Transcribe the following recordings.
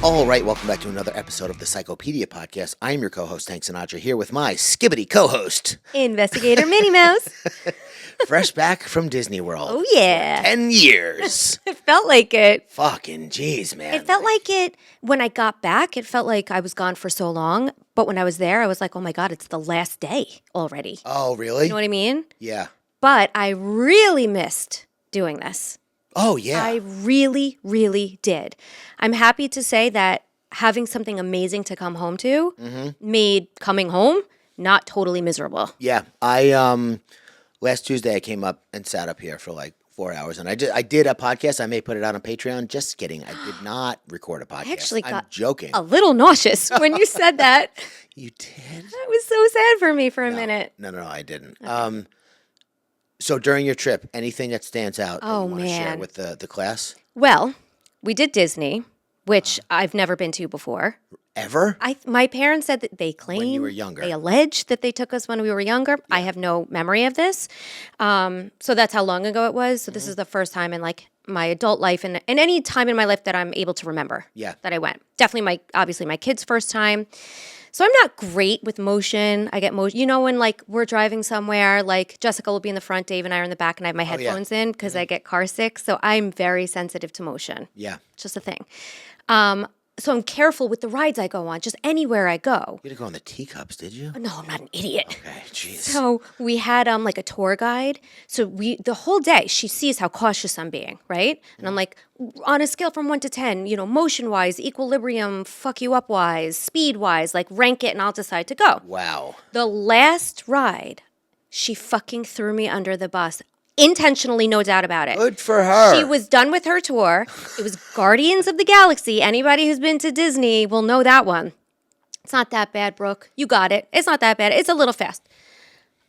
All right, welcome back to another episode of the Pyschopedia podcast. I'm your co-host, Hank Sinatra, here with my skibbity co-host, Investigator Minnie Mouse. fresh back from Disney World. Oh, yeah. 10 years. It felt like it. Fucking jeez, man. It felt like it, when I got back, it felt like I was gone for so long. But when I was there, I was like, oh my God, it's the last day already. Oh, really? You know what I mean? Yeah. But I really missed doing this. Oh, yeah. I really, really did. I'm happy to say that having something amazing to come home to made coming home not totally miserable. Yeah. Last Tuesday I came up and sat up here for like 4 hours, and I did a podcast. I may put it out on Patreon. Just kidding. I did not record a podcast. I actually got I'm joking. a little nauseous when you said that. You did? That was so sad for me for a minute. No, I didn't. Okay. So during your trip, anything that stands out that you want to share with the class? Well, we did Disney, which I've never been to before. Ever? My parents said that they claim When you were younger. They alleged that they took us when we were younger. Yeah. I have no memory of this. So that's how long ago it was. So this is the first time in like my adult life and any time in my life that I'm able to remember that I went. Definitely obviously my kids' first time. So I'm not great with motion. I get motion. You know, when like we're driving somewhere, like Jessica will be in the front, Dave and I are in the back, and I have my headphones in because I get car sick. So I'm very sensitive to motion. Yeah. It's just a thing. So I'm careful with the rides I go on, just anywhere I go. You didn't go on the teacups, did you? No, I'm not an idiot. Okay, jeez. So we had like a tour guide. So the whole day, she sees how cautious I'm being, right? And I'm like, on a scale from 1 to 10, you know, motion-wise, equilibrium, fuck you up-wise, speed-wise, like rank it and I'll decide to go. Wow. The last ride, she fucking threw me under the bus. Intentionally, no doubt about it. Good for her. She was done with her tour. It was Guardians of the Galaxy. Anybody who's been to Disney will know that one. It's not that bad, Brooke. You got it. It's not that bad. It's a little fast.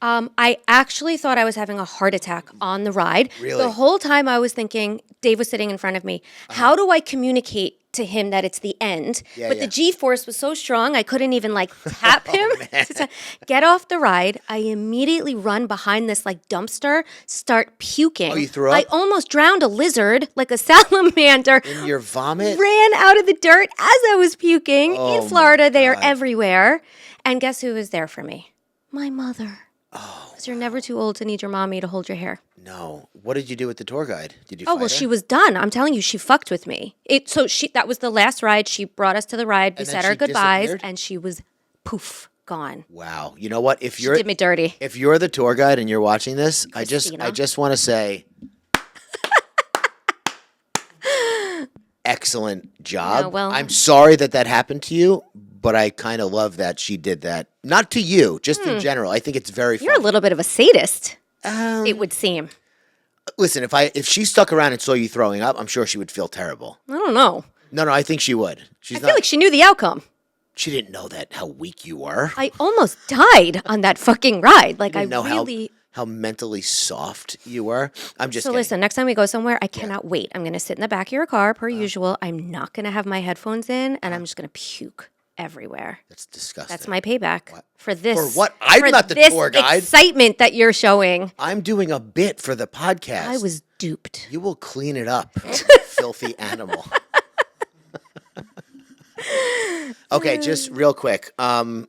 I actually thought I was having a heart attack on the ride. Really? The whole time I was thinking, Dave was sitting in front of me, how do I communicate to him that it's the end? But the G-force was so strong, I couldn't even like tap him to get off the ride. I immediately run behind this like dumpster, start puking. Oh, you threw up? I almost drowned a lizard, like a salamander. In your vomit? Ran out of the dirt as I was puking. Oh, in Florida, they are everywhere. And guess who was there for me? My mother. Oh. Because you're never too old to need your mommy to hold your hair. No. What did you do with the tour guide? Did you Oh, fight well, her? she was done. I'm telling you, she fucked with me. That was the last ride. She brought us to the ride. We And then said our she goodbyes, disappeared? and she was poof, gone. Wow. You know what? If She did me dirty. If you're the tour guide and you're watching this, I Christina. just want to say excellent job. No, well- I'm sorry that happened to you, but I kind of love that she did that. Not to you, just in general. I think it's very You're a funny. little bit of a sadist, it would seem. Listen, if she stuck around and saw you throwing up, I'm sure she would feel terrible. I don't know. No, I think she would. I feel like she knew the outcome. She didn't know how weak you were. I almost died on that fucking ride. Like, I Didn't know really... how mentally soft you were. I'm just So kidding. listen, next time we go somewhere, I cannot wait. I'm going to sit in the back of your car, per usual. I'm not going to have my headphones in, and I'm just going to puke everywhere. That's disgusting. That's my payback for this. For what? I'm not the tour guide. Excitement that you're showing. I'm doing a bit for the podcast. I was duped. You will clean it up, filthy animal. Okay, just real quick. I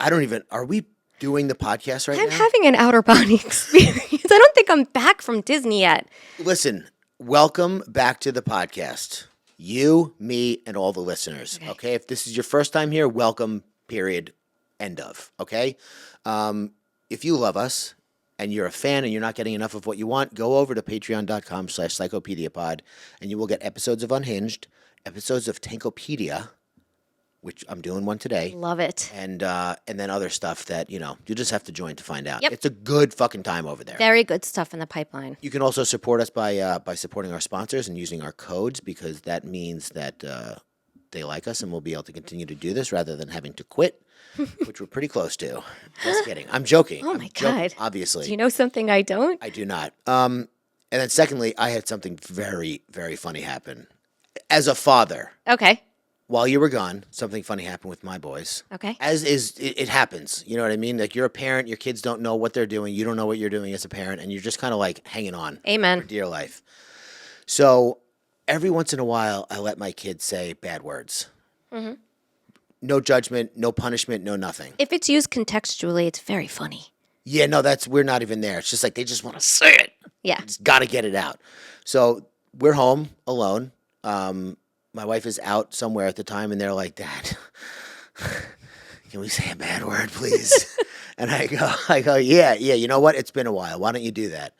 don't even. Are we doing the podcast right I'm now? having an outer body experience. I don't think I'm back from Disney yet. Listen, welcome back to the podcast. You, me, and all the listeners. Okay, if this is your first time here, welcome. Period. End of. Okay. If you love us and you're a fan and you're not getting enough of what you want, go over to patreon.com/psychopediapod and you will get episodes of Unhinged, episodes of Tankopedia, which I'm doing one today. Love it. And then other stuff that, you just have to join to find out. Yep. It's a good fucking time over there. Very good stuff in the pipeline. You can also support us by supporting our sponsors and using our codes, because that means that they like us and we'll be able to continue to do this rather than having to quit, which we're pretty close to. Just kidding. I'm joking. Oh, my God. Obviously. Do you know something I don't? I do not. And then secondly, I had something very, very funny happen. As a father, Okay. while you were gone, something funny happened with my boys. Okay. As is, it happens. You know what I mean? Like, you're a parent, your kids don't know what they're doing, you don't know what you're doing as a parent, and you're just kind of like hanging on Amen. for dear life. So every once in a while, I let my kids say bad words. Mm-hmm. No judgment, no punishment, no nothing. If it's used contextually, it's very funny. Yeah, no, we're not even there. It's just like they just want to say it. Yeah. Just got to get it out. So we're home alone. My wife is out somewhere at the time, and they're like, Dad, can we say a bad word, please? And I go, yeah, you know what? It's been a while. Why don't you do that?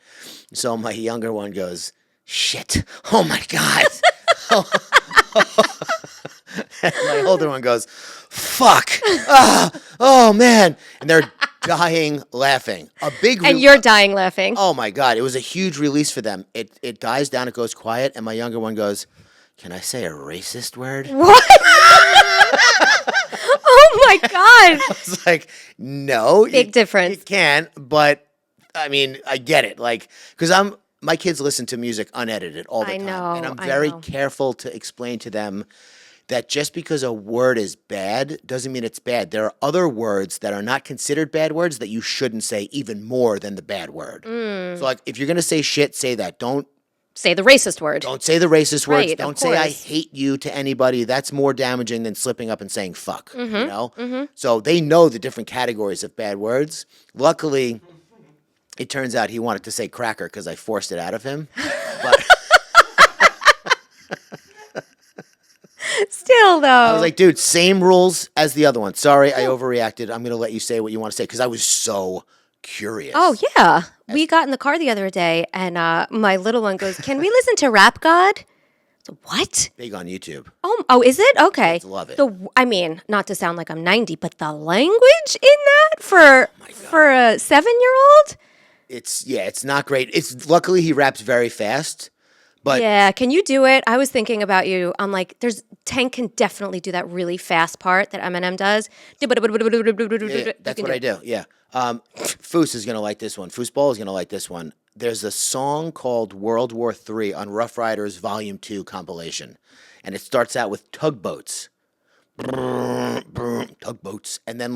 So my younger one goes, shit. Oh, my God. And my older one goes, fuck. Oh, man. And they're dying laughing. And you're dying laughing. Oh, my God. It was a huge release for them. It dies down. It goes quiet. And my younger one goes, can I say a racist word? What? Oh, my God. I was like, no. Big difference. You can, but, I mean, I get it. Like, because my kids listen to music unedited all the time. Know, and I'm very careful to explain to them that just because a word is bad doesn't mean it's bad. There are other words that are not considered bad words that you shouldn't say even more than the bad word. So, like, if you're going to say shit, say that. Don't say the racist word. Don't say the racist words. Right, Don't say I hate you to anybody. That's more damaging than slipping up and saying fuck, you know? Mm-hmm. So they know the different categories of bad words. Luckily, it turns out he wanted to say cracker because I forced it out of him. But still, though. I was like, dude, same rules as the other one. Sorry, I overreacted. I'm going to let you say what you want to say because I was so curious. Oh, yeah. We got in the car the other day, and my little one goes, can we listen to Rap God? So, what? Big on YouTube. Oh, is it? Okay. Kids love it. I mean, not to sound like I'm 90, but the language in that for a 7-year-old? It's not great. Luckily he raps very fast. But yeah, can you do it? I was thinking about you. I'm like, Tank can definitely do that really fast part that Eminem does. Yeah, that's what I do. Yeah. Foos is going to like this one. Foosball is going to like this one. There's a song called World War III on Rough Riders Volume 2 compilation. And it starts out with tugboats. Tugboats. And then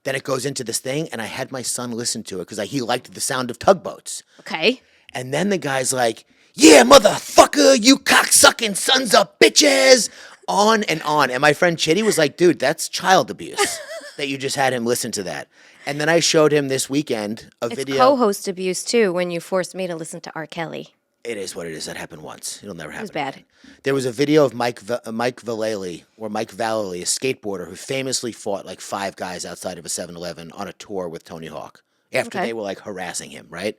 then it goes into this thing, and I had my son listen to it because he liked the sound of tugboats. Okay. And then the guy's like, yeah, motherfucker, you cocksucking sons of bitches. On and on. And my friend Chitty was like, dude, that's child abuse that you just had him listen to that. And then I showed him this weekend a video. It's co-host abuse, too, when you forced me to listen to R. Kelly. It is what it is. That happened once. It'll never happen. It was bad. Again. There was a video of Mike Vallely, a skateboarder who famously fought 5 guys outside of a 7-Eleven on a tour with Tony Hawk after they were harassing him, right?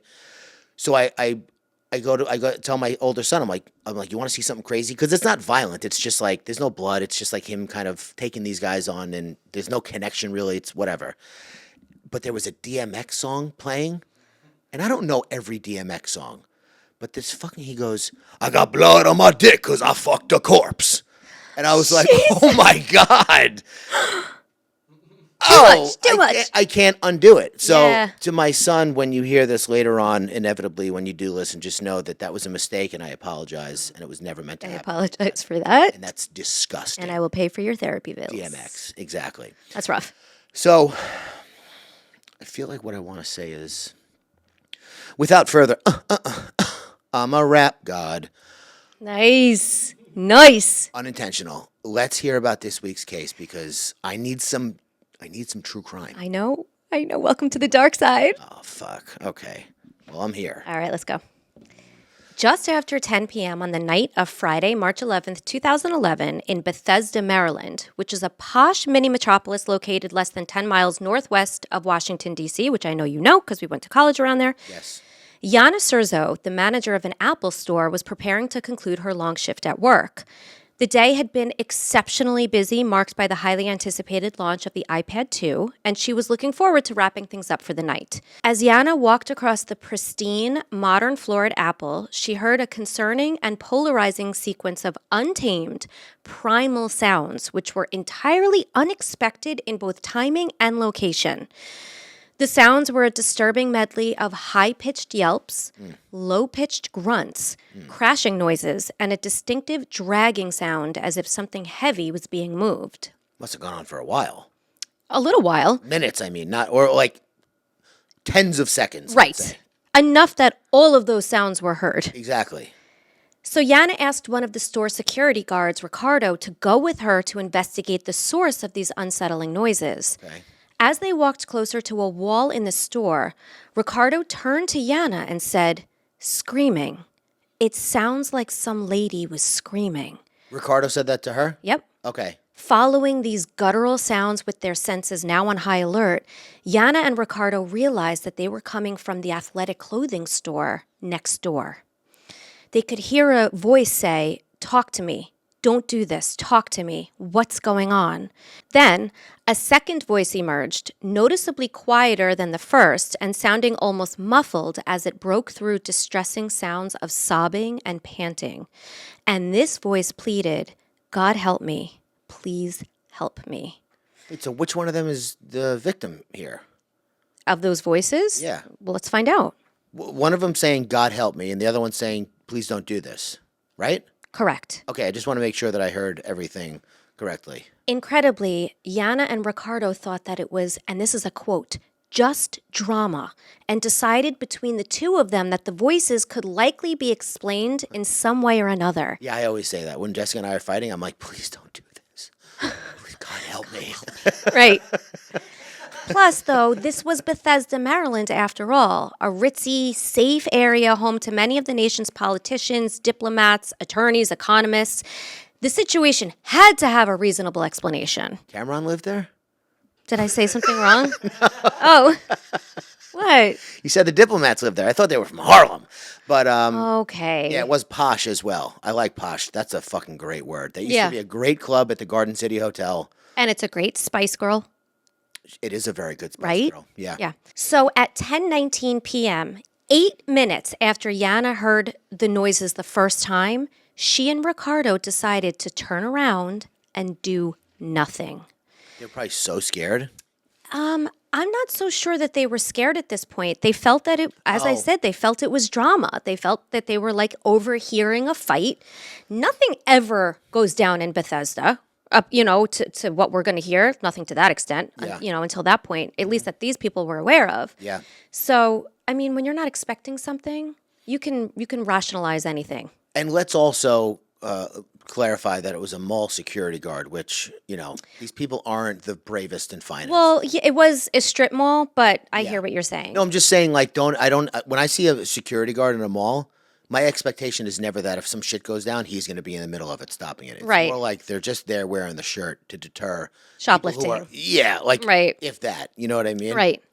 So I go to tell my older son, I'm like, you want to see something crazy? Because it's not violent. It's just there's no blood. It's just him kind of taking these guys on, and there's no connection really. It's whatever. But there was a DMX song playing, and I don't know every DMX song, but he goes, I got blood on my dick because I fucked a corpse. And I was like, oh my God. Too much. I can't undo it. So to my son, when you hear this later on, inevitably, when you do listen, just know that was a mistake, and I apologize, and it was never meant to happen. I apologize for that. And that's disgusting. And I will pay for your therapy bills. DMX, exactly. That's rough. So I feel like what I want to say is, without further, I'm a rap god. Nice. Unintentional. Let's hear about this week's case because I need some true crime. I know. Welcome to the dark side. Oh, fuck. Okay. Well, I'm here. All right, let's go. Just after 10 p.m. on the night of Friday, March 11th, 2011, in Bethesda, Maryland, which is a posh mini metropolis located less than 10 miles northwest of Washington, D.C., which I know you know because we went to college around there. Yes. Jana Murray, the manager of an Apple store, was preparing to conclude her long shift at work. The day had been exceptionally busy, marked by the highly anticipated launch of the iPad 2, and she was looking forward to wrapping things up for the night. As Jana walked across the pristine, modern floor at Apple, she heard a concerning and polarizing sequence of untamed, primal sounds, which were entirely unexpected in both timing and location. The sounds were a disturbing medley of high-pitched yelps, low-pitched grunts, crashing noises, and a distinctive dragging sound as if something heavy was being moved. Must have gone on for a while. A little while. Minutes, I mean, or tens of seconds. Right. Enough that all of those sounds were heard. Exactly. So Jana asked one of the store security guards, Ricardo, to go with her to investigate the source of these unsettling noises. Okay. As they walked closer to a wall in the store, Ricardo turned to Jana and said, "Screaming. It sounds like some lady was screaming." Ricardo said that to her? Yep. Okay. Following these guttural sounds with their senses now on high alert, Jana and Ricardo realized that they were coming from the athletic clothing store next door. They could hear a voice say, "Talk to me. Don't do this. Talk to me. What's going on?" Then a second voice emerged, noticeably quieter than the first and sounding almost muffled as it broke through distressing sounds of sobbing and panting. And this voice pleaded, "God help me. Please help me." Wait, so which one of them is the victim here? Of those voices? Yeah. Well, let's find out. One of them saying, "God help me," and the other one saying, "Please don't do this." Right? Correct. Okay, I just want to make sure that I heard everything correctly. Incredibly, Jana and Ricardo thought that it was, and this is a quote, "just drama," and decided between the two of them that the voices could likely be explained in some way or another. Yeah, I always say that. When Jessica and I are fighting, I'm like, "Please don't do this. Please, God help me." Right. Plus, though, this was Bethesda, Maryland, after all, a ritzy, safe area home to many of the nation's politicians, diplomats, attorneys, economists. The situation had to have a reasonable explanation. Cameron lived there? Did I say something wrong? Oh, what? You said the diplomats lived there. I thought they were from Harlem. But Okay. yeah, it was posh as well. I like posh. That's a fucking great word. There used Yeah. to be a great club at the Garden City Hotel. And it's a great Spice Girl. It is a very good Spice Right? Girl. Yeah. Yeah. So at 10:19 p.m., 8 minutes after Jana heard the noises the first time, she and Ricardo decided to turn around and do nothing. They're probably so scared. I'm not so sure that they were scared at this point. They felt that it, as I said, they felt it was drama. They felt that they were like overhearing a fight. Nothing ever goes down in Bethesda. To what we're going to hear, nothing to that extent, Yeah. until that point, at least that these people were aware of. Yeah. So, I mean, when you're not expecting something, you can rationalize anything. And let's also clarify that it was a mall security guard, which, these people aren't the bravest and finest. Well, yeah, it was a strip mall, but I hear what you're saying. No, I'm just saying, like, when I see a security guard in a mall, my expectation is never that if some shit goes down, he's going to be in the middle of it stopping it. It's Right. more like they're just there wearing the shirt to deter Shoplifting. people who are, like, Right. if that. You know what I mean? Right.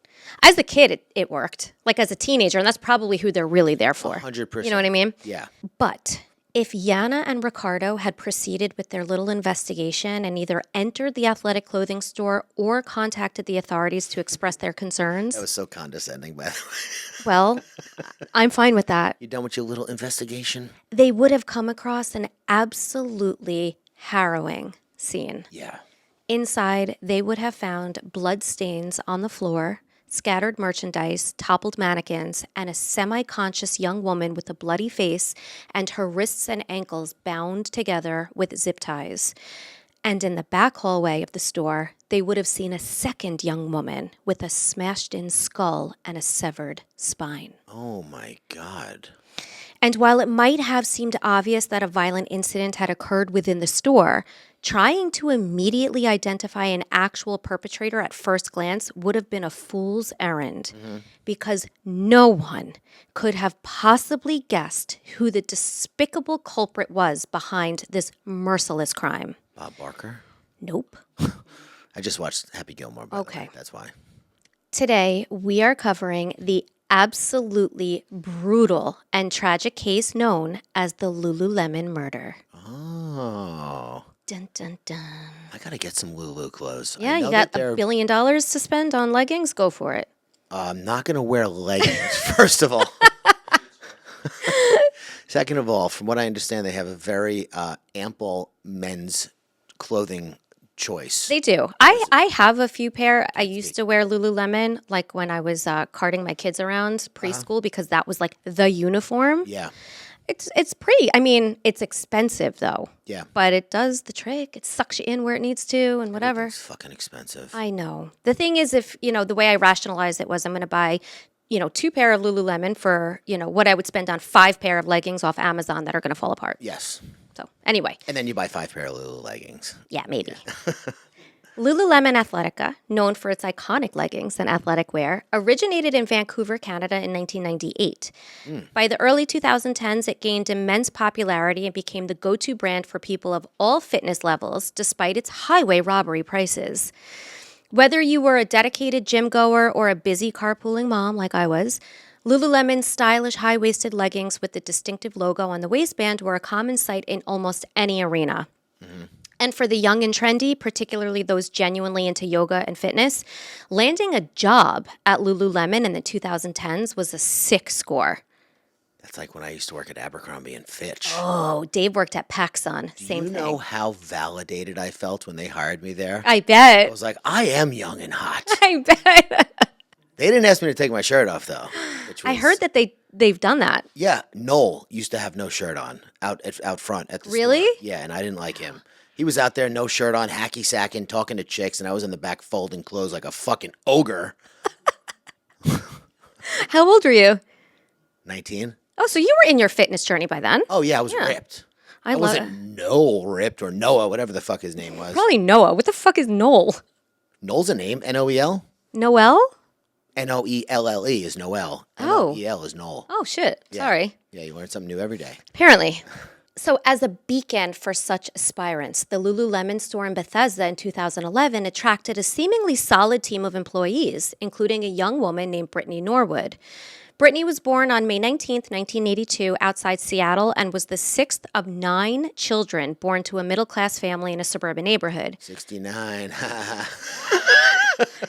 As a kid, it worked. Like as a teenager, and that's probably who they're really there for. 100%. You know what I mean? Yeah. But if Jana and Ricardo had proceeded with their little investigation and either entered the athletic clothing store or contacted the authorities to express their concerns, That was so condescending, by the way. well, I'm fine with that. You done with your little investigation? They would have come across an absolutely harrowing scene. Yeah. Inside, they would have found blood stains on the floor, scattered merchandise, toppled mannequins, and a semi-conscious young woman with a bloody face and her wrists and ankles bound together with zip ties. And in the back hallway of the store, they would have seen a second young woman with a smashed-in skull and a severed spine. Oh, my God. And while it might have seemed obvious that a violent incident had occurred within the store, trying to immediately identify an actual perpetrator at first glance would have been a fool's errand, because no one could have possibly guessed who the despicable culprit was behind this merciless crime. Bob Barker? Nope. I just watched Happy Gilmore, by the Okay. way. That's why. Today, we are covering the absolutely brutal and tragic case known as the Lululemon murder. Oh. Dun, dun, dun. I got to get some Lulu clothes. I Yeah, know you that got they're- $1 billion to spend on leggings? Go for it. I'm not going to wear leggings, first of all. Second of all, from what I understand, they have a very ample men's clothing choice. They do. I have a few pair. I used to wear Lululemon like when I was carting my kids around preschool because that was like the uniform. Yeah. It's pretty. I mean, it's expensive though. Yeah. But it does the trick. It sucks you in where it needs to and whatever. It's fucking expensive. I know. The thing is, if, the way I rationalized it was I'm going to buy 2 pair of Lululemon for, what I would spend on 5 pair of leggings off Amazon that are going to fall apart. Yes. So anyway. And then you buy 5 pair of Lulu leggings. Yeah, maybe. Yeah. Lululemon Athletica, known for its iconic leggings and athletic wear, originated in Vancouver, Canada in 1998. By the early 2010s, it gained immense popularity and became the go-to brand for people of all fitness levels, despite its highway robbery prices. Whether you were a dedicated gym goer or a busy carpooling mom like I was, Lululemon's stylish high-waisted leggings with the distinctive logo on the waistband were a common sight in almost any arena. Mm-hmm. And for the young and trendy, particularly those genuinely into yoga and fitness, landing a job at Lululemon in the 2010s was a sick score. That's like when I used to work at Abercrombie and Fitch. Oh, Dave worked at PacSun. Same thing. Do you know how validated I felt when they hired me there? I bet. I was like, I am young and hot. I bet. They didn't ask me to take my shirt off, though. I heard that they've done that. Yeah, Noel used to have no shirt on out front at the Really? store. Yeah, and I didn't like him. He was out there, no shirt on, hacky sacking, talking to chicks, and I was in the back folding clothes like a fucking ogre. How old were you? 19. Oh, so you were in your fitness journey by then. Oh, yeah, I was ripped. I wasn't Noel ripped or Noah, whatever the fuck his name was. Probably Noah. What the fuck is Noel? Noel's a name, Noel. Noel? Noelle is Noel. Oh. Noel is Noel. Oh, shit. Yeah. Sorry. Yeah, you learn something new every day. Apparently. So as a beacon for such aspirants, the Lululemon store in Bethesda in 2011 attracted a seemingly solid team of employees, including a young woman named Britney Norwood. Britney was born on May 19th, 1982, outside Seattle, and was the 6th of 9 children born to a middle-class family in a suburban neighborhood. 69.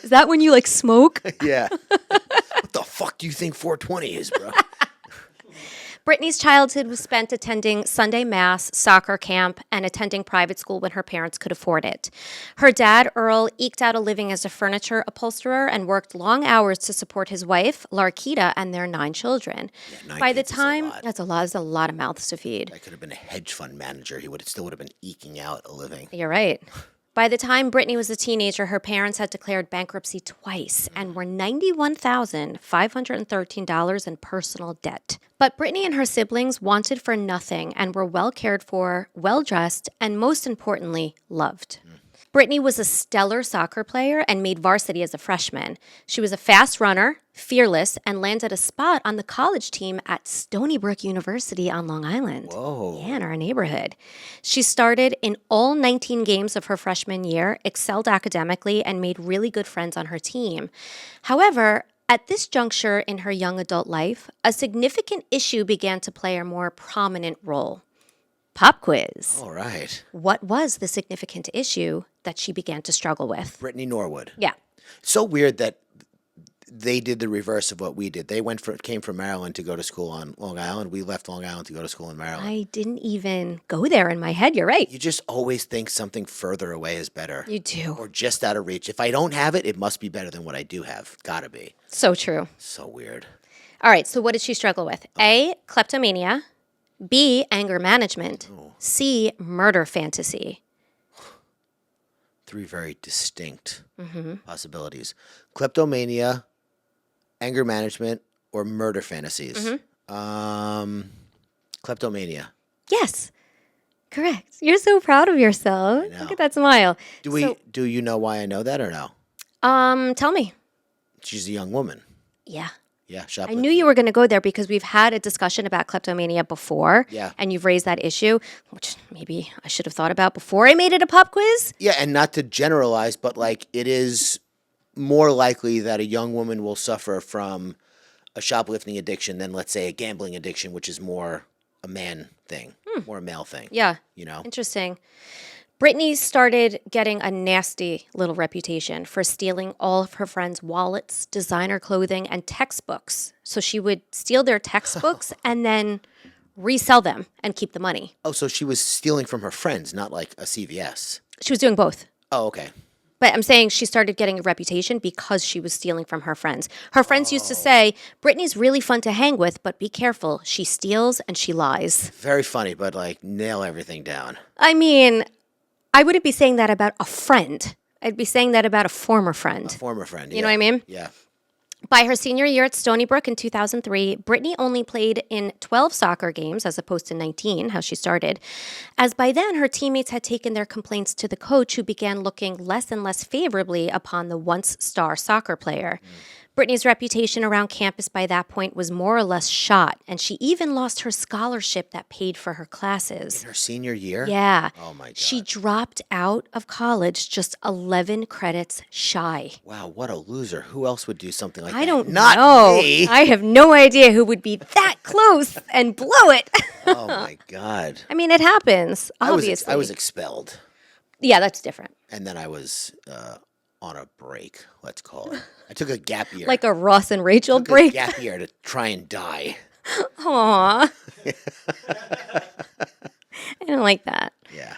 Is that when you, smoke? Yeah. What the fuck do you think 420 is, bro? Britney's childhood was spent attending Sunday Mass, soccer camp, and attending private school when her parents could afford it. Her dad, Earl, eked out a living as a furniture upholsterer and worked long hours to support his wife, Larkita, and their 9 children. Yeah, By the time, that's a lot of mouths to feed. I could have been a hedge fund manager. He still would have been eking out a living. You're right. By the time Britney was a teenager, her parents had declared bankruptcy twice and were $91,513 in personal debt. But Britney and her siblings wanted for nothing and were well cared for, well-dressed, and most importantly, loved. Britney was a stellar soccer player and made varsity as a freshman. She was a fast runner, fearless, and landed a spot on the college team at Stony Brook University on Long Island. Whoa. Yeah, in our neighborhood. She started in all 19 games of her freshman year, excelled academically, and made really good friends on her team. However, at this juncture in her young adult life, a significant issue began to play a more prominent role. Pop quiz. All right. What was the significant issue that she began to struggle with? Britney Norwood. Yeah. So weird that they did the reverse of what we did. They came from Maryland to go to school on Long Island. We left Long Island to go to school in Maryland. I didn't even go there in my head. You're right. You just always think something further away is better. You do. Or just out of reach. If I don't have it, it must be better than what I do have. Gotta be. So true. So weird. All right. So what did she struggle with? A, kleptomania. B, anger management. Oh. C, murder fantasy. 3 very distinct possibilities. Kleptomania, anger management, or murder fantasies. Kleptomania. Yes. Correct. You're so proud of yourself. Look at that smile. Do you know why I know that or no? Tell me. She's a young woman. Yeah. Yeah, I shoplifting. knew you were going to go there because we've had a discussion about kleptomania before. Yeah. And you've raised that issue, which maybe I should have thought about before I made it a pop quiz. Yeah, and not to generalize, but it is more likely that a young woman will suffer from a shoplifting addiction than, let's say, a gambling addiction, which is more a man thing, more a male thing. Yeah. You know? Interesting. Britney started getting a nasty little reputation for stealing all of her friends' wallets, designer clothing, and textbooks. So she would steal their textbooks and then resell them and keep the money. Oh, so she was stealing from her friends, not like a CVS. She was doing both. Oh, okay. But I'm saying she started getting a reputation because she was stealing from her friends. Her friends used to say, Britney's really fun to hang with, but be careful. She steals and she lies. Very funny, but nail everything down. I mean, I wouldn't be saying that about a friend. I'd be saying that about a former friend. A former friend, You know what I mean? Yeah. By her senior year at Stony Brook in 2003, Britney only played in 12 soccer games as opposed to 19, how she started, as by then her teammates had taken their complaints to the coach, who began looking less and less favorably upon the once star soccer player. Britney's reputation around campus by that point was more or less shot, and she even lost her scholarship that paid for her classes. In her senior year? Yeah. Oh, my God. She dropped out of college just 11 credits shy. Wow, what a loser. Who else would do something like that? I don't Not know. me. I have no idea who would be that close and blow it. Oh, my God. I mean, it happens, obviously. I was expelled. Yeah, that's different. And then I was on a break, let's call it. I took a gap year. Like a Ross and Rachel took break. a gap year to try and die. Aw. I don't like that. Yeah.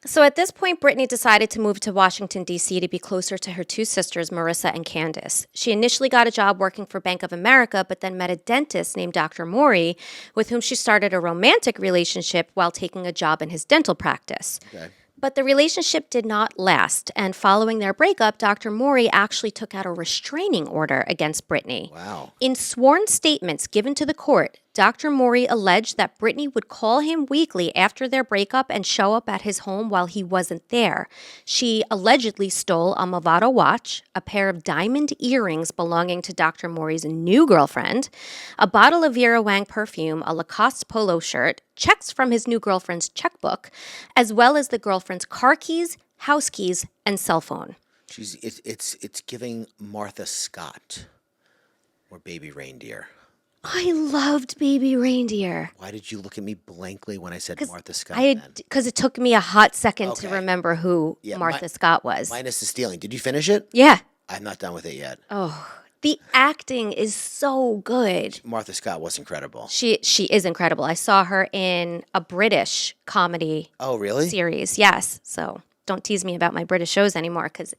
So at this point, Britney decided to move to Washington, D.C. to be closer to her two sisters, Marissa and Candace. She initially got a job working for Bank of America, but then met a dentist named Dr. Murray, with whom she started a romantic relationship while taking a job in his dental practice. Okay. But the relationship did not last, and following their breakup, Dr. Murray actually took out a restraining order against Britney. Wow. In sworn statements given to the court, Dr. Murray alleged that Britney would call him weekly after their breakup and show up at his home while he wasn't there. She allegedly stole a Movado watch, a pair of diamond earrings belonging to Dr. Murray's new girlfriend, a bottle of Vera Wang perfume, a Lacoste polo shirt, checks from his new girlfriend's checkbook, as well as the girlfriend's car keys, house keys, and cell phone. It's giving Martha Scott or Baby Reindeer. I loved Baby Reindeer. Why did you look at me blankly when I said Martha Scott? Because it took me a hot second to remember who Martha Scott was. Minus the stealing. Did you finish it? Yeah. I'm not done with it yet. Oh, the acting is so good. Martha Scott was incredible. She is incredible. I saw her in a British comedy series. Yes. So don't tease me about my British shows anymore, because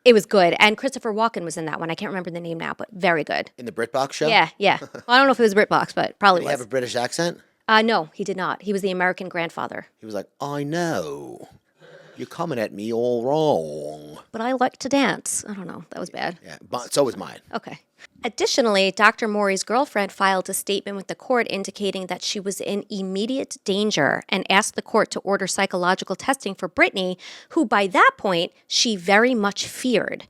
it was good. And Christopher Walken was in that one. I can't remember the name now, but very good. In the BritBox show? Yeah. Well, I don't know if it was BritBox, but probably Did was. he have a British accent? No, he did not. He was the American grandfather. He was like, I know. You're coming at me all wrong. But I like to dance. I don't know. That was bad. Yeah, but so was mine. Okay. Additionally, Dr. Murray's girlfriend filed a statement with the court indicating that she was in immediate danger and asked the court to order psychological testing for Britney, who by that point she very much feared.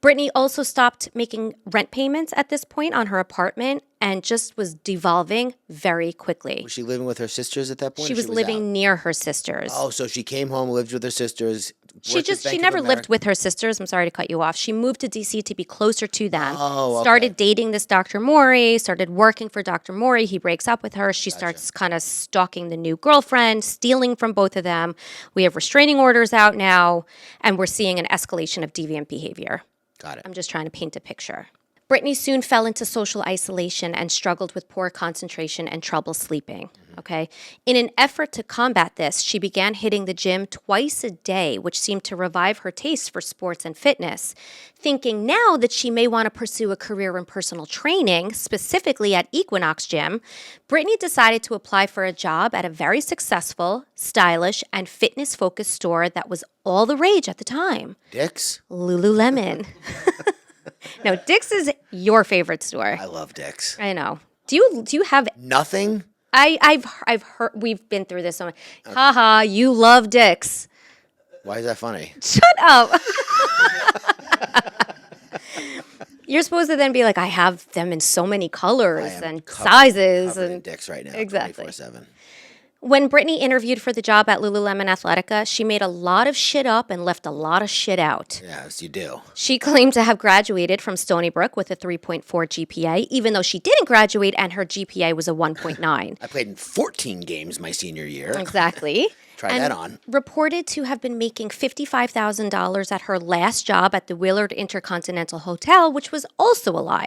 Britney also stopped making rent payments at this point on her apartment and just was devolving very quickly. Was she living with her sisters at that point? She was living out? near her sisters. Oh, so she came home, lived with her sisters. She never lived with her sisters. I'm sorry to cut you off. She moved to D.C. to be closer to them. Oh, okay. Started dating this Dr. Murray, started working for Dr. Murray. He breaks up with her. She starts kind of stalking the new girlfriend, stealing from both of them. We have restraining orders out now, and we're seeing an escalation of deviant behavior. Got it. I'm just trying to paint a picture. Britney soon fell into social isolation and struggled with poor concentration and trouble sleeping. Okay. In an effort to combat this, she began hitting the gym twice a day, which seemed to revive her taste for sports and fitness. Thinking now that she may want to pursue a career in personal training, specifically at Equinox Gym, Britney decided to apply for a job at a very successful, stylish, and fitness-focused store that was all the rage at the time. Dick's? Lululemon. No, Dick's is your favorite store. I love Dick's. I know. Do you have Nothing? I've heard, we've been through this so much. Okay. Haha, you love Dick's. Why is that funny? Shut up. You're supposed to then be like, I have them in so many colors and sizes covered in and Dick's right now. Exactly. 24/7. When Britney interviewed for the job at Lululemon Athletica, she made a lot of shit up and left a lot of shit out. Yes, you do. She claimed to have graduated from Stony Brook with a 3.4 GPA, even though she didn't graduate and her GPA was a 1.9. I played in 14 games my senior year. Exactly. Try that on. Reported to have been making $55,000 at her last job at the Willard Intercontinental Hotel, which was also a lie.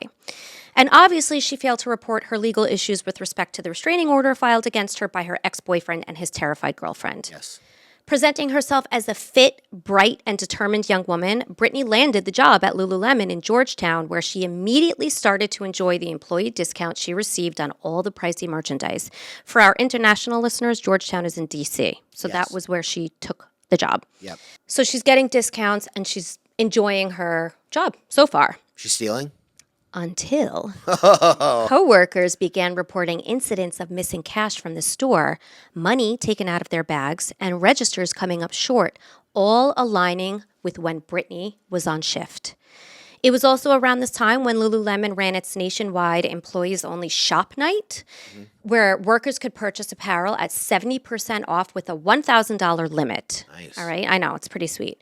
And obviously, she failed to report her legal issues with respect to the restraining order filed against her by her ex-boyfriend and his terrified girlfriend. Yes. Presenting herself as a fit, bright, and determined young woman, Britney landed the job at Lululemon in Georgetown, where she immediately started to enjoy the employee discount she received on all the pricey merchandise. For our international listeners, Georgetown is in D.C., so that was where she took the job. Yep. So she's getting discounts, and she's enjoying her job so far. She's stealing? Until coworkers began reporting incidents of missing cash from the store, money taken out of their bags, and registers coming up short, all aligning with when Britney was on shift. It was also around this time when Lululemon ran its nationwide employees-only shop night, where workers could purchase apparel at 70% off with a $1,000 limit. Nice. All right, I know, it's pretty sweet.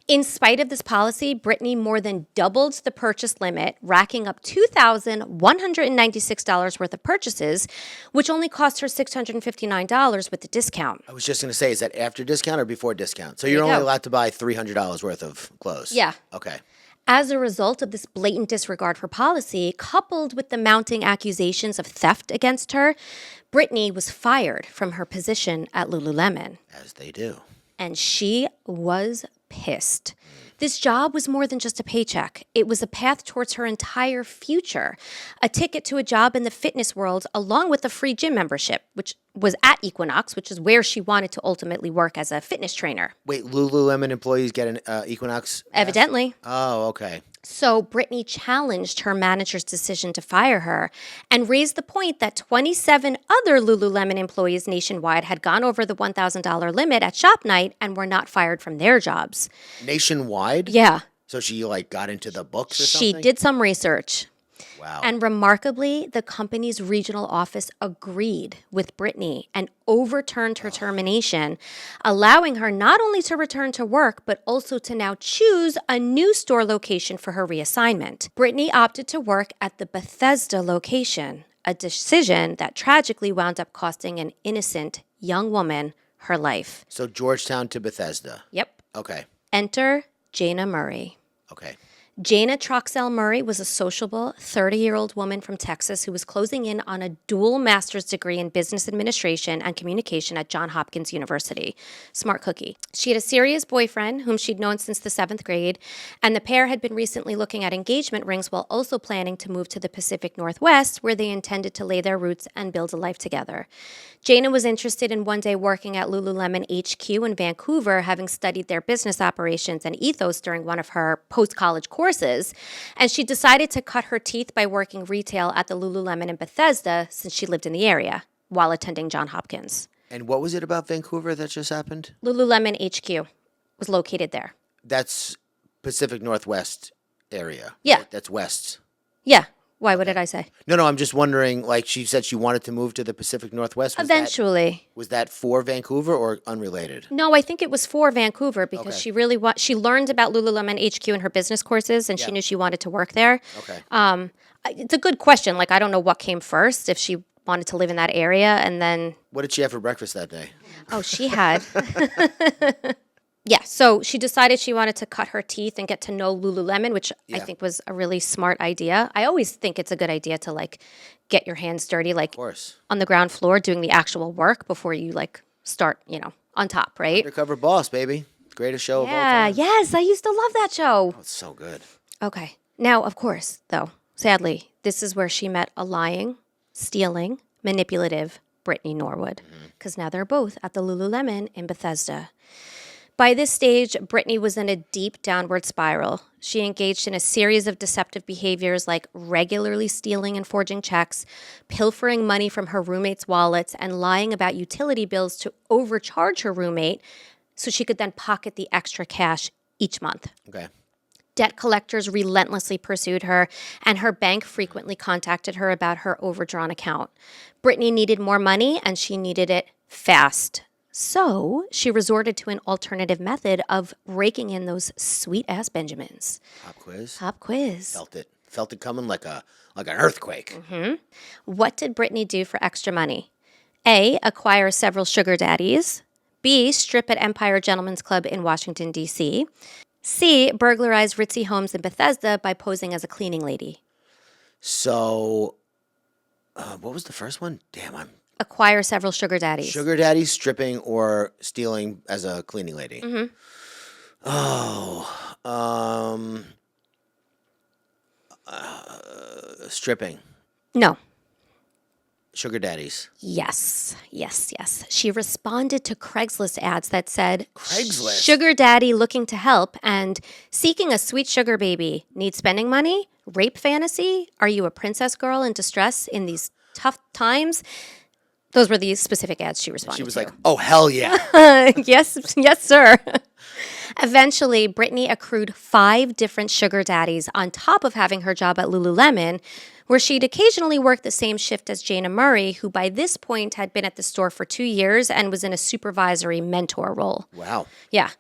In spite of this policy, Britney more than doubled the purchase limit, racking up $2,196 worth of purchases, which only cost her $659 with the discount. I was just going to say, is that after discount or before discount? So you're only allowed to buy $300 worth of clothes? Yeah. Okay. As a result of this blatant disregard for policy, coupled with the mounting accusations of theft against her, Britney was fired from her position at Lululemon. As they do. And she was pissed. This job was more than just a paycheck. It was a path towards her entire future, a ticket to a job in the fitness world, along with a free gym membership, which was at Equinox, which is where she wanted to ultimately work as a fitness trainer. Wait, Lululemon employees get an Equinox? Evidently. Oh, okay. So Britney challenged her manager's decision to fire her and raised the point that 27 other Lululemon employees nationwide had gone over the $1,000 limit at shop night and were not fired from their jobs. Nationwide? Yeah. So she got into the books or something? She did some research. Wow. And remarkably, the company's regional office agreed with Britney and overturned her termination, allowing her not only to return to work, but also to now choose a new store location for her reassignment. Britney opted to work at the Bethesda location, a decision that tragically wound up costing an innocent young woman her life. So Georgetown to Bethesda. Yep. Okay. Enter Jana Murray. Okay. Jana Troxell Murray was a sociable 30-year-old woman from Texas who was closing in on a dual master's degree in business administration and communication at Johns Hopkins University. Smart cookie. She had a serious boyfriend whom she'd known since the 7th grade, and the pair had been recently looking at engagement rings while also planning to move to the Pacific Northwest, where they intended to lay their roots and build a life together. Jana was interested in one day working at Lululemon HQ in Vancouver, having studied their business operations and ethos during one of her post-college courses, and she decided to cut her teeth by working retail at the Lululemon in Bethesda since she lived in the area while attending Johns Hopkins. And what was it about Vancouver that just happened? Lululemon HQ was located there. That's Pacific Northwest area. Yeah. Right? That's west. Yeah. Why? What did I say? No, I'm just wondering, she said she wanted to move to the Pacific Northwest. Eventually. Was that for Vancouver or unrelated? No, I think it was for Vancouver because she really she learned about Lululemon HQ in her business courses and she knew she wanted to work there. Okay. It's a good question. I don't know what came first, if she wanted to live in that area and then... What did she have for breakfast that day? Oh, she had... Yeah, so she decided she wanted to cut her teeth and get to know Lululemon, which I think was a really smart idea. I always think it's a good idea to get your hands dirty, of course, on the ground floor doing the actual work before you start, on top, right? Undercover Boss, baby. Greatest show of all time. Yes, I used to love that show. Oh, it's so good. Okay. Now, of course, though, sadly, this is where she met a lying, stealing, manipulative Britney Norwood, because now they're both at the Lululemon in Bethesda. By this stage, Britney was in a deep downward spiral. She engaged in a series of deceptive behaviors like regularly stealing and forging checks, pilfering money from her roommates' wallets, and lying about utility bills to overcharge her roommate so she could then pocket the extra cash each month. Okay. Debt collectors relentlessly pursued her, and her bank frequently contacted her about her overdrawn account. Britney needed more money, and she needed it fast. So she resorted to an alternative method of raking in those sweet-ass Benjamins. Pop quiz. Felt it coming like an earthquake. Mm-hmm. What did Britney do for extra money? A, acquire several sugar daddies. B, strip at Empire Gentlemen's Club in Washington, D.C. C, burglarize ritzy homes in Bethesda by posing as a cleaning lady. So, what was the first one? Damn, Acquire several sugar daddies. Sugar daddies, stripping, or stealing as a cleaning lady. Mm-hmm. Oh, stripping. No. Sugar daddies. Yes. She responded to Craigslist ads that said, Craigslist? Sugar daddy looking to help and seeking a sweet sugar baby. Need spending money? Rape fantasy? Are you a princess girl in distress in these tough times? Those were the specific ads she responded to. She was like, oh, hell yeah. Yes, sir. Eventually, Britney accrued 5 different sugar daddies on top of having her job at Lululemon, where she'd occasionally work the same shift as Jana Murray, who by this point had been at the store for 2 years and was in a supervisory mentor role. Wow. Yeah.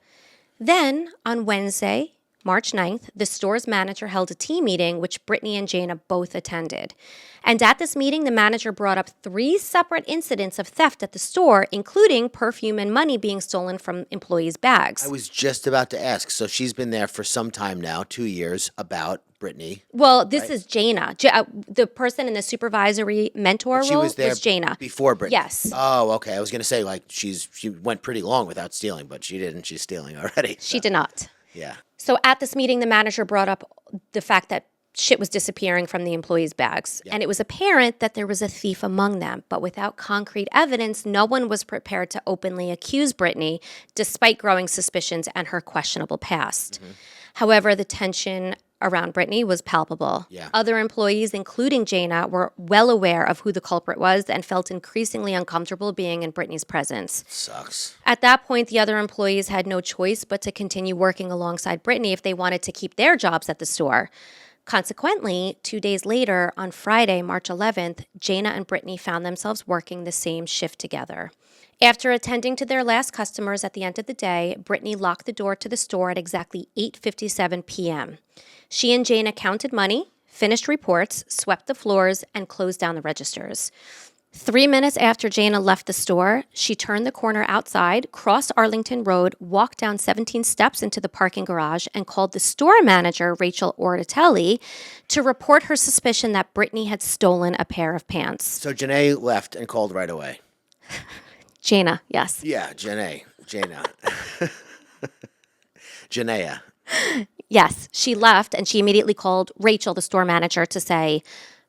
Then, on Wednesday, March 9th, the store's manager held a team meeting, which Britney and Jana both attended. And at this meeting, the manager brought up 3 separate incidents of theft at the store, including perfume and money being stolen from employees' bags. I was just about to ask. So she's been there for some time now, 2 years, about Britney. Well, this is Jana. The person in the supervisory mentor role was Jana. Before Britney? Yes. Oh, okay. I was going to say, like, she went pretty long without stealing, but she didn't. She's stealing already. So. She did not. Yeah. So at this meeting, the manager brought up the fact that shit was disappearing from the employees' bags. Yeah. And it was apparent that there was a thief among them. But without concrete evidence, no one was prepared to openly accuse Britney, despite growing suspicions and her questionable past. Mm-hmm. However, the tension around Britney was palpable. Yeah. Other employees, including Jana, were well aware of who the culprit was and felt increasingly uncomfortable being in Britney's presence. Sucks. At that point, the other employees had no choice but to continue working alongside Britney if they wanted to keep their jobs at the store. Consequently, 2 days later, on Friday, March 11th, Jana and Britney found themselves working the same shift together. After attending to their last customers at the end of the day, Britney locked the door to the store at exactly 8:57 p.m. She and Jana counted money, finished reports, swept the floors, and closed down the registers. 3 minutes after Jana left the store, she turned the corner outside, crossed Arlington Road, walked down 17 steps into the parking garage, and called the store manager, Rachel Ortatelli, to report her suspicion that Britney had stolen a pair of pants. So Janae left and called right away. Jana, yes. Yeah, Jana. Janea. Yes, she left and she immediately called Rachel, the store manager, to say,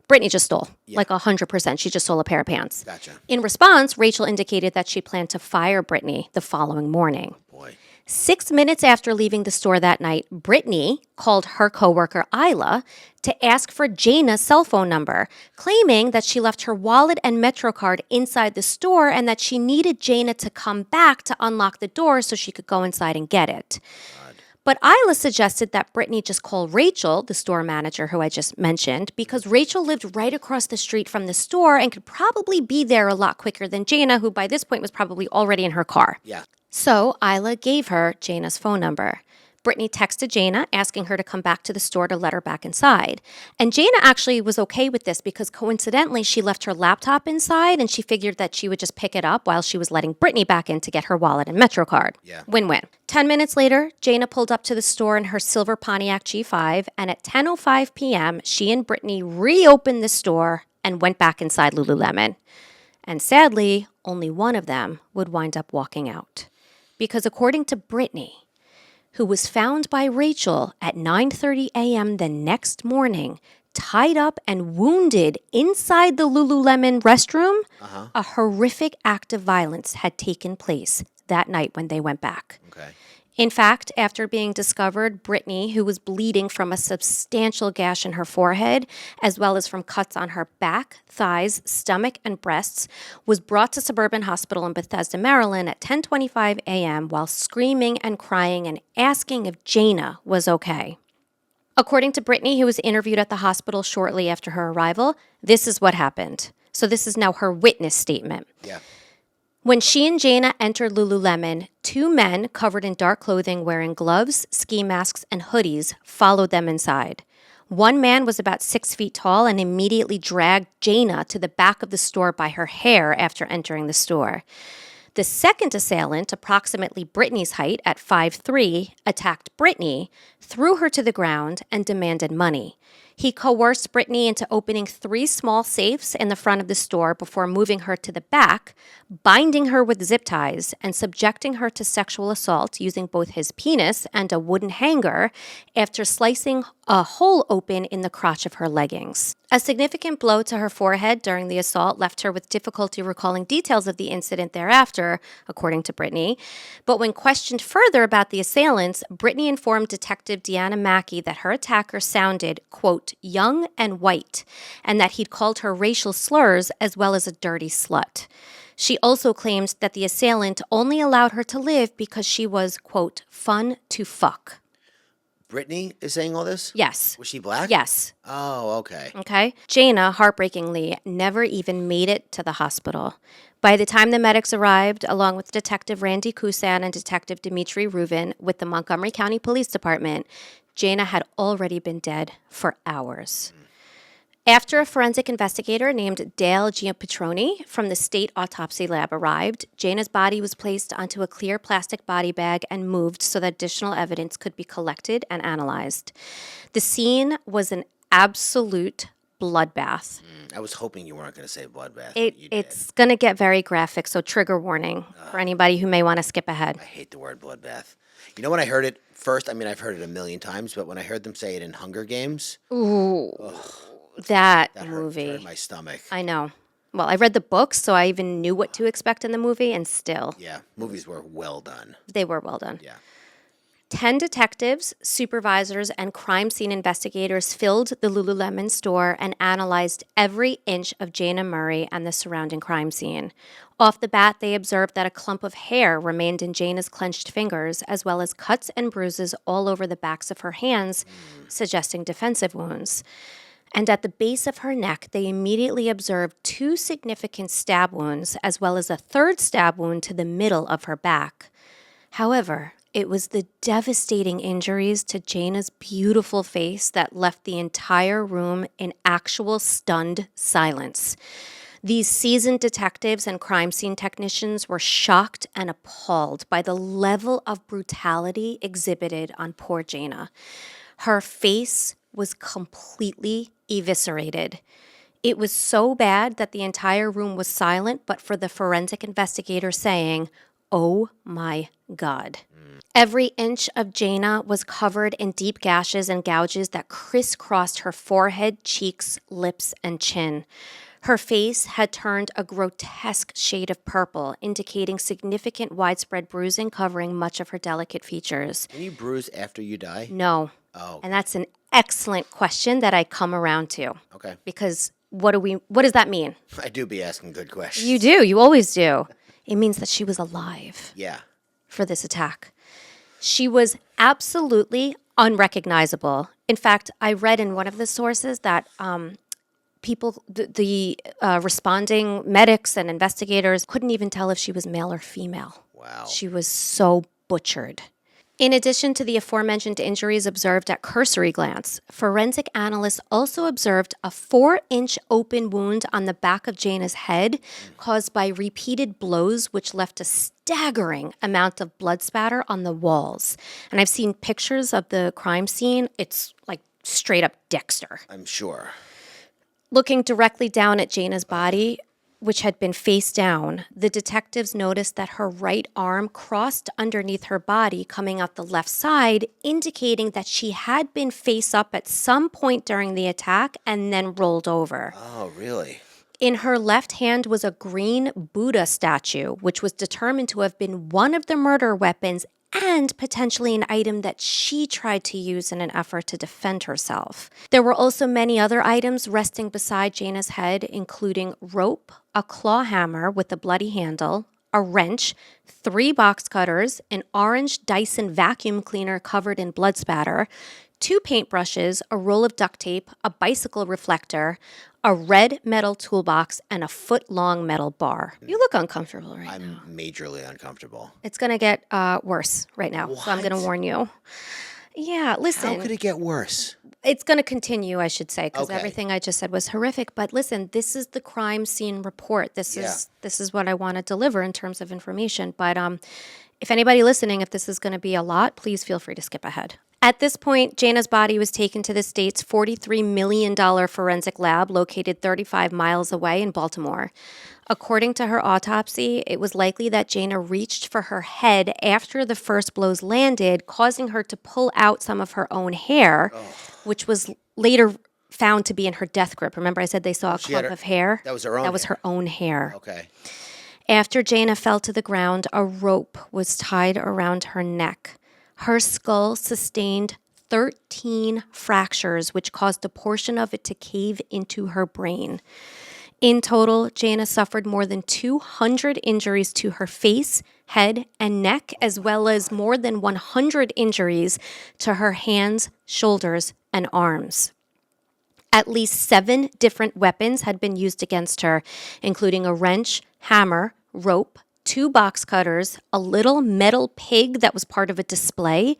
Britney just stole, like 100%. She just stole a pair of pants. Gotcha. In response, Rachel indicated that she planned to fire Britney the following morning. Boy. 6 minutes after leaving the store that night, Britney called her coworker Isla to ask for Jana's cell phone number, claiming that she left her wallet and MetroCard inside the store and that she needed Jana to come back to unlock the door so she could go inside and get it. But Isla suggested that Britney just call Rachel, the store manager who I just mentioned, because Rachel lived right across the street from the store and could probably be there a lot quicker than Jana, who by this point was probably already in her car. Yeah. So Isla gave her Jana's phone number. Britney texted Jana asking her to come back to the store to let her back inside. And Jana actually was okay with this because coincidentally she left her laptop inside and she figured that she would just pick it up while she was letting Britney back in to get her wallet and MetroCard. Yeah. Win-win. 10 minutes later, Jana pulled up to the store in her silver Pontiac G5, and at 10:05 p.m., she and Britney reopened the store and went back inside Lululemon. And sadly, only one of them would wind up walking out. Because according to Britney, who was found by Rachel at 9:30 a.m. the next morning, tied up and wounded inside the Lululemon restroom, a horrific act of violence had taken place that night when they went back. Okay. In fact, after being discovered, Britney, who was bleeding from a substantial gash in her forehead, as well as from cuts on her back, thighs, stomach, and breasts, was brought to Suburban Hospital in Bethesda, Maryland at 10:25 a.m. while screaming and crying and asking if Jana was okay. According to Britney, who was interviewed at the hospital shortly after her arrival, this is what happened. So this is now her witness statement. Yeah. When she and Jana entered Lululemon, 2 men covered in dark clothing wearing gloves, ski masks, and hoodies followed them inside. One man was about 6 feet tall and immediately dragged Jana to the back of the store by her hair after entering the store. The second assailant, approximately Britney's height at 5'3", attacked Britney, threw her to the ground, and demanded money. He coerced Britney into opening 3 small safes in the front of the store before moving her to the back, binding her with zip ties, and subjecting her to sexual assault using both his penis and a wooden hanger after slicing a hole open in the crotch of her leggings. A significant blow to her forehead during the assault left her with difficulty recalling details of the incident thereafter, laughter, according to Britney. But when questioned further about the assailants, Britney informed Detective Jana Murray that her attacker sounded, quote, young and white, and that he'd called her racial slurs as well as a dirty slut. She also claimed that the assailant only allowed her to live because she was, quote, fun to fuck. Britney is saying all this? Yes. Was she black? Yes. Oh, okay. Okay. Jana, heartbreakingly, never even made it to the hospital. By the time the medics arrived, along with Detective Randy Kusan and Detective Dimitri Rubin with the Montgomery County Police Department, Jana had already been dead for hours. After a forensic investigator named Dale Giampetroni from the state autopsy lab arrived, Jana's body was placed onto a clear plastic body bag and moved so that additional evidence could be collected and analyzed. The scene was an absolute bloodbath. I was hoping you weren't going to say bloodbath. It's going to get very graphic, so trigger warning for anybody who may want to skip ahead. I hate the word bloodbath. You know when I heard it first, I mean, I've heard it a million times, but when I heard them say it in Hunger Games, ooh. That movie. hurt my stomach. I know. Well, I read the books, so I even knew what to expect in the movie, and still. Yeah, movies were well done. They were well done. Yeah. 10 detectives, supervisors, and crime scene investigators filled the Lululemon store and analyzed every inch of Jana Murray and the surrounding crime scene. Off the bat, they observed that a clump of hair remained in Jana's clenched fingers, as well as cuts and bruises all over the backs of her hands, suggesting defensive wounds. And at the base of her neck, they immediately observed 2 significant stab wounds, as well as a third stab wound to the middle of her back. However, it was the devastating injuries to Jana's beautiful face that left the entire room in actual stunned silence. These seasoned detectives and crime scene technicians were shocked and appalled by the level of brutality exhibited on poor Jana. Her face was completely eviscerated. It was so bad that the entire room was silent, but for the forensic investigator saying, "Oh my God." Every inch of Jana was covered in deep gashes and gouges that crisscrossed her forehead, cheeks, lips, and chin. Her face had turned a grotesque shade of purple, indicating significant widespread bruising covering much of her delicate features. Can you bruise after you die? No. Oh. And that's an excellent question that I come around to. Okay. Because what does that mean? I do be asking good questions. You do. You always do. It means that she was alive. Yeah. For this attack. She was absolutely unrecognizable. In fact, I read in one of the sources that the responding medics and investigators couldn't even tell if she was male or female. Wow. She was so butchered. In addition to the aforementioned injuries observed at cursory glance, forensic analysts also observed a 4-inch open wound on the back of Jana's head caused by repeated blows, which left a staggering amount of blood spatter on the walls. And I've seen pictures of the crime scene. It's like straight up Dexter. I'm sure. Looking directly down at Jana's body, which had been face down, the detectives noticed that her right arm crossed underneath her body, coming out the left side, indicating that she had been face up at some point during the attack and then rolled over. Oh, really? In her left hand was a green Buddha statue, which was determined to have been one of the murder weapons and potentially an item that she tried to use in an effort to defend herself. There were also many other items resting beside Jana's head, including rope, a claw hammer with a bloody handle, a wrench, 3 box cutters, an orange Dyson vacuum cleaner covered in blood spatter, 2 paintbrushes, a roll of duct tape, a bicycle reflector, a red metal toolbox, and a foot-long metal bar. You look uncomfortable right now. I'm majorly uncomfortable. It's going to get worse right now, so I'm going to warn you. Yeah, listen. How could it get worse? It's going to continue, I should say, because Okay. everything I just said was horrific. But listen, this is the crime scene report. This is what I want to deliver in terms of information. But if anybody listening, if this is going to be a lot, please feel free to skip ahead. At this point, Jana's body was taken to the state's $43 million forensic lab located 35 miles away in Baltimore. According to her autopsy, it was likely that Jana reached for her head after the first blows landed, causing her to pull out some of her own hair, which was later found to be in her death grip. Remember I said they saw a clump of hair? That was her own That was hair. her own hair. Okay. After Jana fell to the ground, a rope was tied around her neck. Her skull sustained 13 fractures, which caused a portion of it to cave into her brain. In total, Jana suffered more than 200 injuries to her face, head, and neck, as well as more than 100 injuries to her hands, shoulders, and arms. At least 7 different weapons had been used against her, including a wrench, hammer, rope, 2 box cutters, a little metal pig that was part of a display,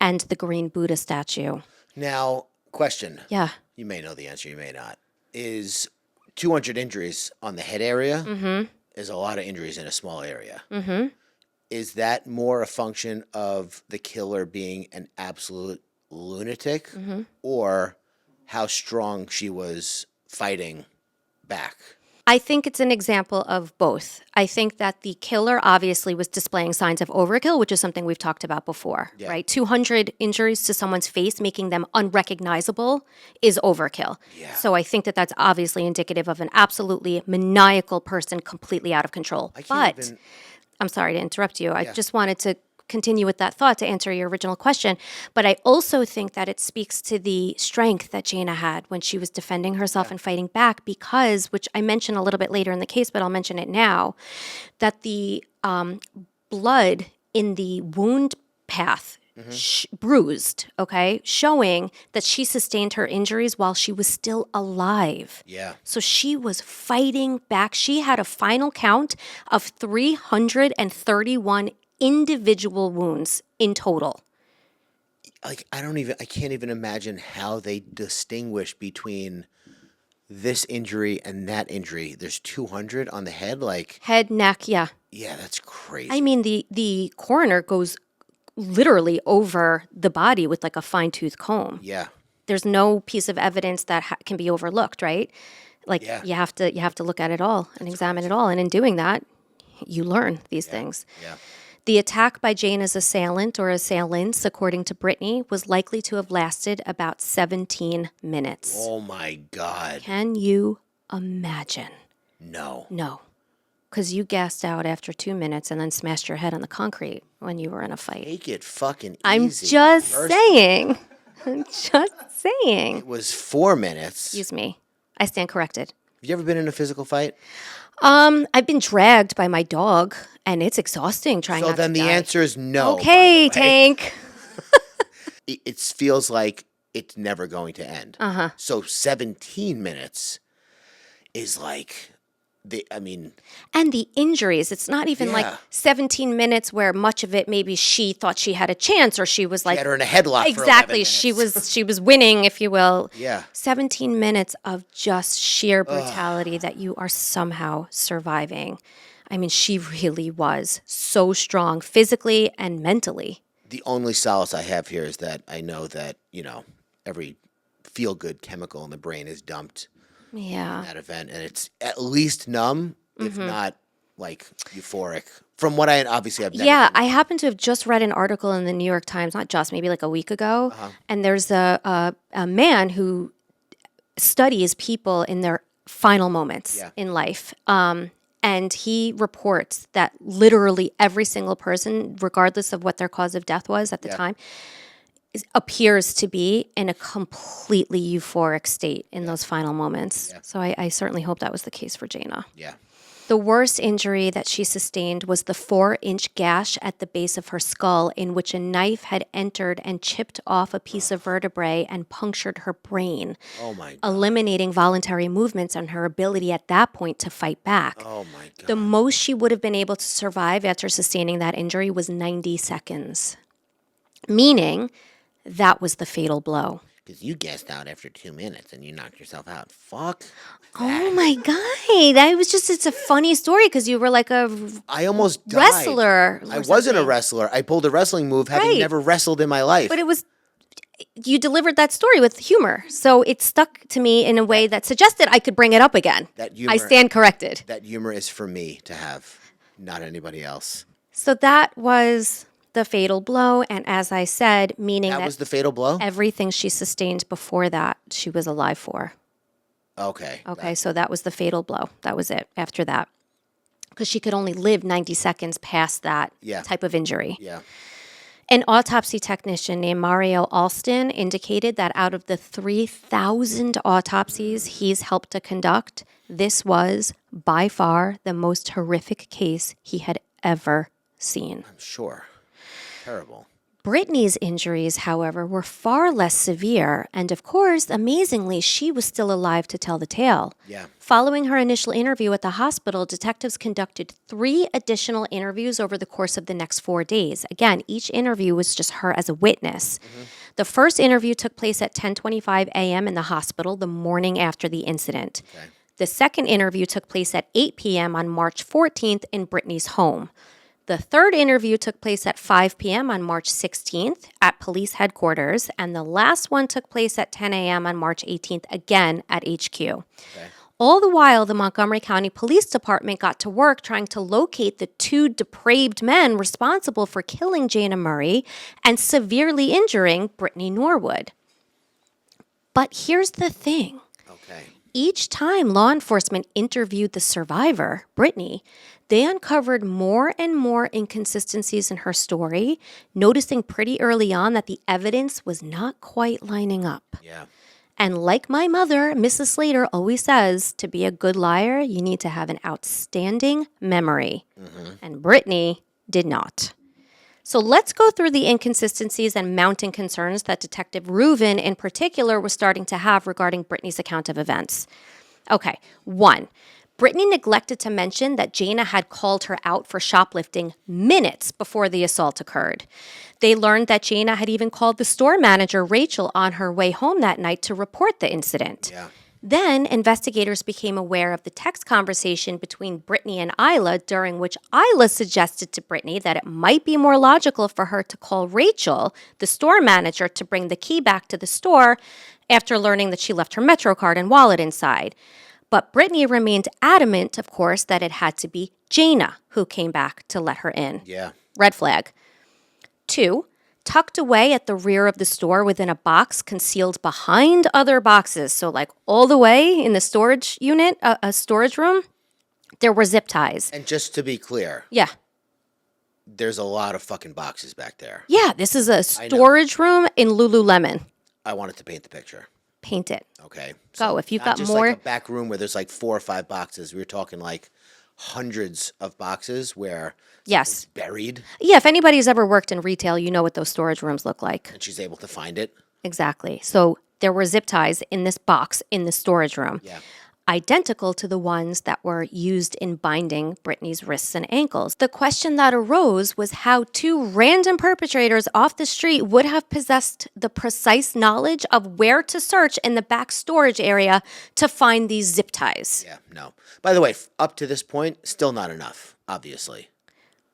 and the green Buddha statue. Now, question. Yeah. You may know the answer, you may not. Is 200 injuries on the head area is a lot of injuries in a small area. Is that more a function of the killer being an absolute lunatic or how strong she was fighting back? I think it's an example of both. I think that the killer obviously was displaying signs of overkill, which is something we've talked about before, right? 200 injuries to someone's face, making them unrecognizable, is overkill. Yeah. So I think that that's obviously indicative of an absolutely maniacal person completely out of control. I'm sorry to interrupt you. I just wanted to continue with that thought to answer your original question. But I also think that it speaks to the strength that Jana had when she was defending herself and fighting back because, which I mentioned a little bit later in the case, but I'll mention it now, that the blood in the wound path bruised, okay, showing that she sustained her injuries while she was still alive. Yeah. So she was fighting back. She had a final count of 331 individual wounds in total. Like, I can't even imagine how they distinguish between this injury and that injury. There's 200 on the head, like head, neck, yeah. Yeah, that's crazy. I mean, the coroner goes literally over the body with like a fine-tooth comb. Yeah. There's no piece of evidence that can be overlooked, right? Like you have to look at it all and examine it all, and in doing that, you learn these things. Yeah. The attack by Jana's assailant or assailants, according to Britney, was likely to have lasted about 17 minutes. Oh, my God. Can you imagine? No. No. Because you gassed out after 2 minutes and then smashed your head on the concrete when you were in a fight. Make it fucking easy. I'm just saying. I'm just saying. It was 4 minutes. Excuse me. I stand corrected. Have you ever been in a physical fight? I've been dragged by my dog, and it's exhausting trying not to die. So then the answer is no. Okay, Tank. It feels like it's never going to end. So 17 minutes is like, And the injuries, it's not even like 17 minutes where much of it maybe she thought she had a chance or she was like. She had her in a headlock exactly, for 11 minutes. she was winning, if you will. Yeah. 17 minutes of just sheer brutality that you are somehow surviving. I mean, she really was so strong physically and mentally. The only solace I have here is that I know that, every feel-good chemical in the brain is dumped in that event. And it's at least numb, if not, like, euphoric. From what I've never I happen to have just read an article in the New York Times, not just, maybe like a week ago. And there's a man who studies people in their final moments in life. And he reports that literally every single person, regardless of what their cause of death was at the time, appears to be in a completely euphoric state in those final moments. Yeah. So I certainly hope that was the case for Jana. Yeah. The worst injury that she sustained was the 4-inch gash at the base of her skull in which a knife had entered and chipped off a piece of vertebrae and punctured her brain, eliminating voluntary movements and her ability at that point to fight back. Oh, my God. The most she would have been able to survive after sustaining that injury was 90 seconds, meaning that was the fatal blow. Because you gassed out after 2 minutes and you knocked yourself out. Fuck. Oh my God. It's a funny story because you were like I almost wrestler. I wasn't a wrestler. I pulled a wrestling move having never wrestled in my life. But you delivered that story with humor. So it stuck to me in a way that suggested I could bring it up again. I stand corrected. That humor is for me to have, not anybody else. So that was the fatal blow, and as I said, meaning that was the fatal blow? Everything she sustained before that, she was alive for. Okay. So that was the fatal blow. That was it after that. because she could only live 90 seconds past that type of injury. Yeah. An autopsy technician named Mario Alston indicated that out of the 3,000 autopsies he's helped to conduct, this was by far the most horrific case he had ever seen. I'm sure. Terrible. Britney's injuries, however, were far less severe, and of course, amazingly, she was still alive to tell the tale. Yeah. Following her initial interview at the hospital, detectives conducted 3 additional interviews over the course of the next 4 days. Again, each interview was just her as a witness. Mm-hmm. The first interview took place at 10:25 a.m. in the hospital the morning after the incident. Okay. The second interview took place at 8 p.m. on March 14th in Britney's home. The third interview took place at 5 p.m. on March 16th at police headquarters, and the last one took place at 10 a.m. on March 18th, again at HQ. Okay. All the while, the Montgomery County Police Department got to work trying to locate the 2 depraved men responsible for killing Jana Murray and severely injuring Britney Norwood. But here's the thing. Okay. Each time law enforcement interviewed the survivor, Britney, they uncovered more and more inconsistencies in her story, noticing pretty early on that the evidence was not quite lining up. Yeah. And like my mother, Mrs. Slater, always says, to be a good liar, you need to have an outstanding memory. Mm-hmm. And Britney did not. So let's go through the inconsistencies and mounting concerns that Detective Reuven in particular was starting to have regarding Britney's account of events. Okay, 1. Britney neglected to mention that Jana had called her out for shoplifting minutes before the assault occurred. They learned that Jana had even called the store manager, Rachel, on her way home that night to report the incident. Yeah. Then, investigators became aware of the text conversation between Britney and Isla, during which Isla suggested to Britney that it might be more logical for her to call Rachel, the store manager, to bring the key back to the store after learning that she left her Metro card and wallet inside. But Britney remained adamant, of course, that it had to be Jana who came back to let her in. Yeah. Red flag. 2, tucked away at the rear of the store within a box concealed behind other boxes, so like all the way in the storage unit, a storage room, there were zip ties. And just to be clear. Yeah. There's a lot of fucking boxes back there. Yeah, this is a storage room in Lululemon. I wanted to paint the picture. Paint it. Okay. So if you've got just more, like a back room where there's like 4 or 5 boxes. We were talking like hundreds of boxes where yes, buried. Yeah, if anybody's ever worked in retail, you know what those storage rooms look like. And she's able to find it. Exactly. So there were zip ties in this box in the storage room. Yeah. Identical to the ones that were used in binding Britney's wrists and ankles. The question that arose was how 2 random perpetrators off the street would have possessed the precise knowledge of where to search in the back storage area to find these zip ties. Yeah, no. By the way, up to this point, still not enough, obviously.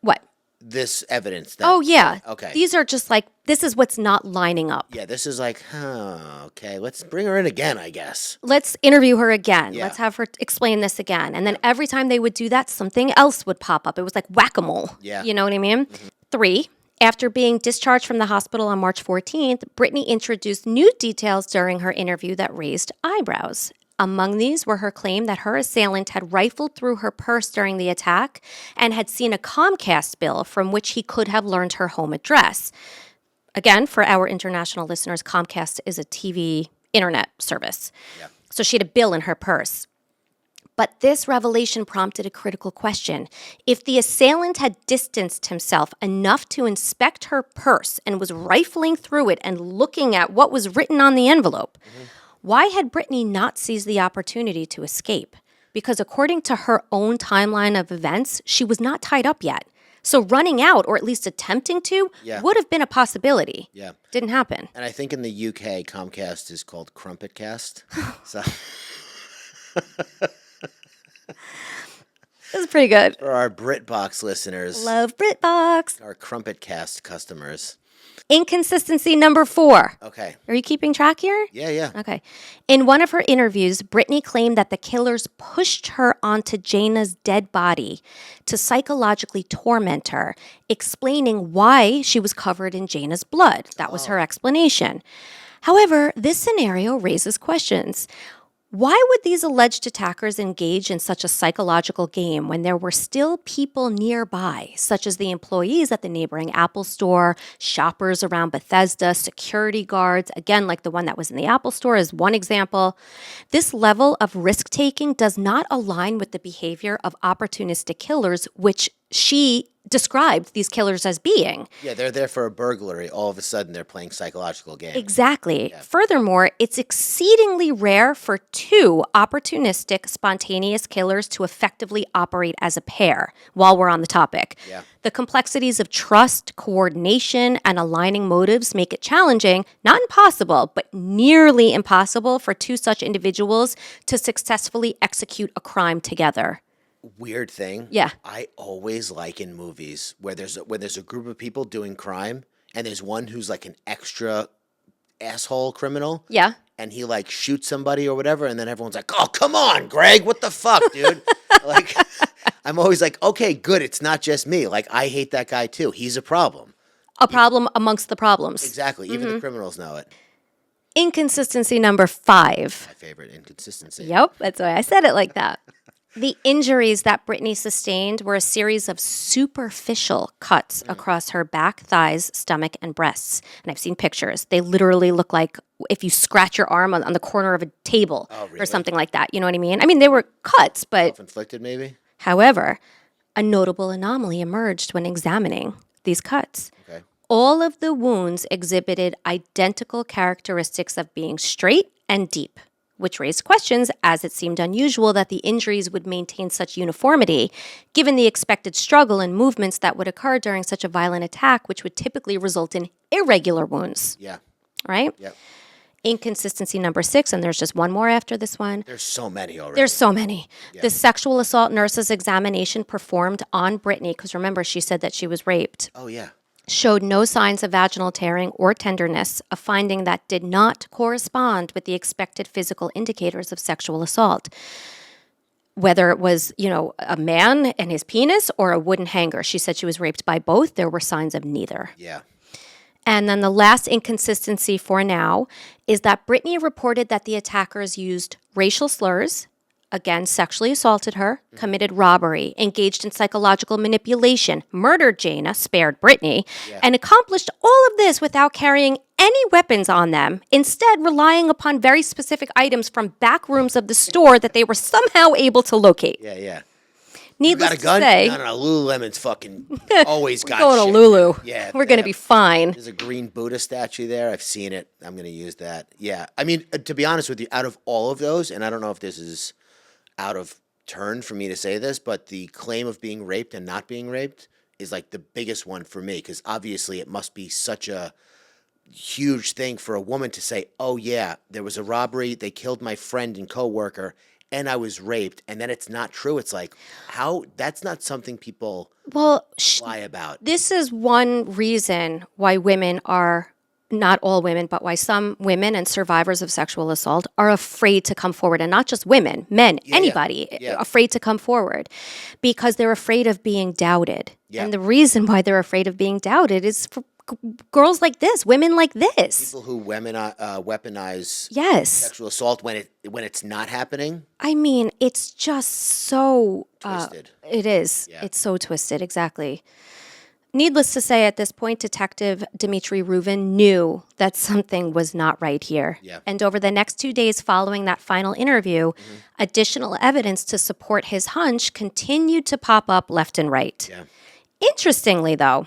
What? This evidence. Oh, yeah. Okay. These are just like, this is what's not lining up. Yeah, this is like, okay, let's bring her in again, I guess. Let's interview her again. Yeah. Let's have her explain this again. And then every time they would do that, something else would pop up. It was like whack-a-mole. Yeah. You know what I mean? Mm-hmm. 3, after being discharged from the hospital on March 14th, Britney introduced new details during her interview that raised eyebrows. Among these were her claim that her assailant had rifled through her purse during the attack and had seen a Comcast bill from which he could have learned her home address. Again, for our international listeners, Comcast is a TV internet service. Yeah. So she had a bill in her purse. But this revelation prompted a critical question. If the assailant had distanced himself enough to inspect her purse and was rifling through it and looking at what was written on the envelope, why had Britney not seized the opportunity to escape? Because according to her own timeline of events, she was not tied up yet. So running out, or at least attempting to, would have been a possibility. Yeah. Didn't happen. And I think in the UK, Comcast is called Crumpetcast. So This is pretty good. For our BritBox listeners. Love BritBox. Our Crumpetcast customers. Inconsistency number 4. Okay. Are you keeping track here? Yeah. Okay. In one of her interviews, Britney claimed that the killers pushed her onto Jana's dead body to psychologically torment her, explaining why she was covered in Jana's blood. That was her explanation. However, this scenario raises questions. Why would these alleged attackers engage in such a psychological game when there were still people nearby, such as the employees at the neighboring Apple store, shoppers around Bethesda, security guards, again, like the one that was in the Apple store is one example. This level of risk-taking does not align with the behavior of opportunistic killers, which she described these killers as being. Yeah, they're there for a burglary. All of a sudden, they're playing psychological games. Exactly. Yeah. Furthermore, it's exceedingly rare for two opportunistic, spontaneous killers to effectively operate as a pair, while we're on the topic. Yeah. The complexities of trust, coordination, and aligning motives make it challenging, not impossible, but nearly impossible for two such individuals to successfully execute a crime together. Weird thing. Yeah. I always like in movies where there's a group of people doing crime and there's one who's like an extra asshole criminal. Yeah. And he like shoots somebody or whatever, and then everyone's like, "Oh, come on, Greg, what the fuck, dude?" Like, I'm always like, "Okay, good, it's not just me. Like, I hate that guy too. He's a problem. A problem amongst the problems." Exactly. Even the criminals know it. Inconsistency number 5. My favorite inconsistency. Yep, that's why I said it like that. The injuries that Britney sustained were a series of superficial cuts across her back, thighs, stomach, and breasts. And I've seen pictures. They literally look like if you scratch your arm on the corner of a table or something like that. You know what I mean? I mean, they were cuts, but... Self-inflicted, maybe? However, a notable anomaly emerged when examining these cuts. Okay. All of the wounds exhibited identical characteristics of being straight and deep, which raised questions as it seemed unusual that the injuries would maintain such uniformity, given the expected struggle and movements that would occur during such a violent attack, which would typically result in irregular wounds. Yeah. Right? Yep. Inconsistency number 6, and there's just one more after this one. There's so many already. There's so many. Yeah. The sexual assault nurse's examination performed on Britney, because remember, she said that she was raped. Oh, yeah. Showed no signs of vaginal tearing or tenderness, a finding that did not correspond with the expected physical indicators of sexual assault. Whether it was, a man and his penis or a wooden hanger. She said she was raped by both. There were signs of neither. Yeah. And then the last inconsistency for now is that Britney reported that the attackers used racial slurs, again, sexually assaulted her, committed robbery, engaged in psychological manipulation, murdered Jana, spared Britney, and accomplished all of this without carrying any weapons on them, instead relying upon very specific items from back rooms of the store that they were somehow able to locate. Yeah, yeah. Needless you got a gun? to say... No, Lululemon's fucking always got going shit. to Lulu. Yeah. We're going to be fine. There's a green Buddha statue there. I've seen it. I'm going to use that. Yeah. I mean, to be honest with you, out of all of those, and I don't know if this is out of turn for me to say this, but the claim of being raped and not being raped is like the biggest one for me, because obviously it must be such a huge thing for a woman to say, "Oh yeah, there was a robbery, they killed my friend and coworker, and I was raped," and then it's not true. It's like, how? That's not something people lie about. This is one reason why women are, not all women, but why some women and survivors of sexual assault are afraid to come forward. And not just women, men, anybody, afraid to come forward because they're afraid of being doubted. Yeah. And the reason why they're afraid of being doubted is for girls like this, women like this. People who weaponize sexual assault when it's not happening. I mean, it's just so... twisted. It is. Yeah. It's so twisted, exactly. Needless to say, at this point, Detective Dimitri Rubin knew that something was not right here. Yeah. And over the next 2 days following that final interview, additional evidence to support his hunch continued to pop up left and right. Yeah. Interestingly, though,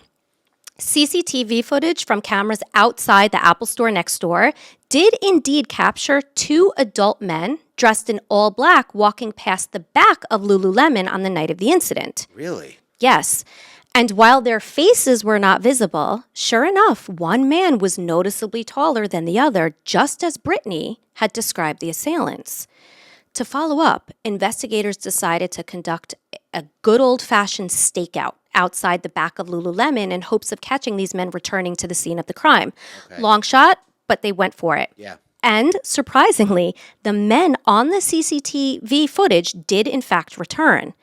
CCTV footage from cameras outside the Apple store next door did indeed capture 2 adult men dressed in all black walking past the back of Lululemon on the night of the incident. Really? Yes. And while their faces were not visible, sure enough, one man was noticeably taller than the other, just as Britney had described the assailants. To follow up, investigators decided to conduct a good old-fashioned stakeout outside the back of Lululemon in hopes of catching these men returning to the scene of the crime. Okay. Long shot, but they went for it. Yeah. And surprisingly, the men on the CCTV footage did in fact return.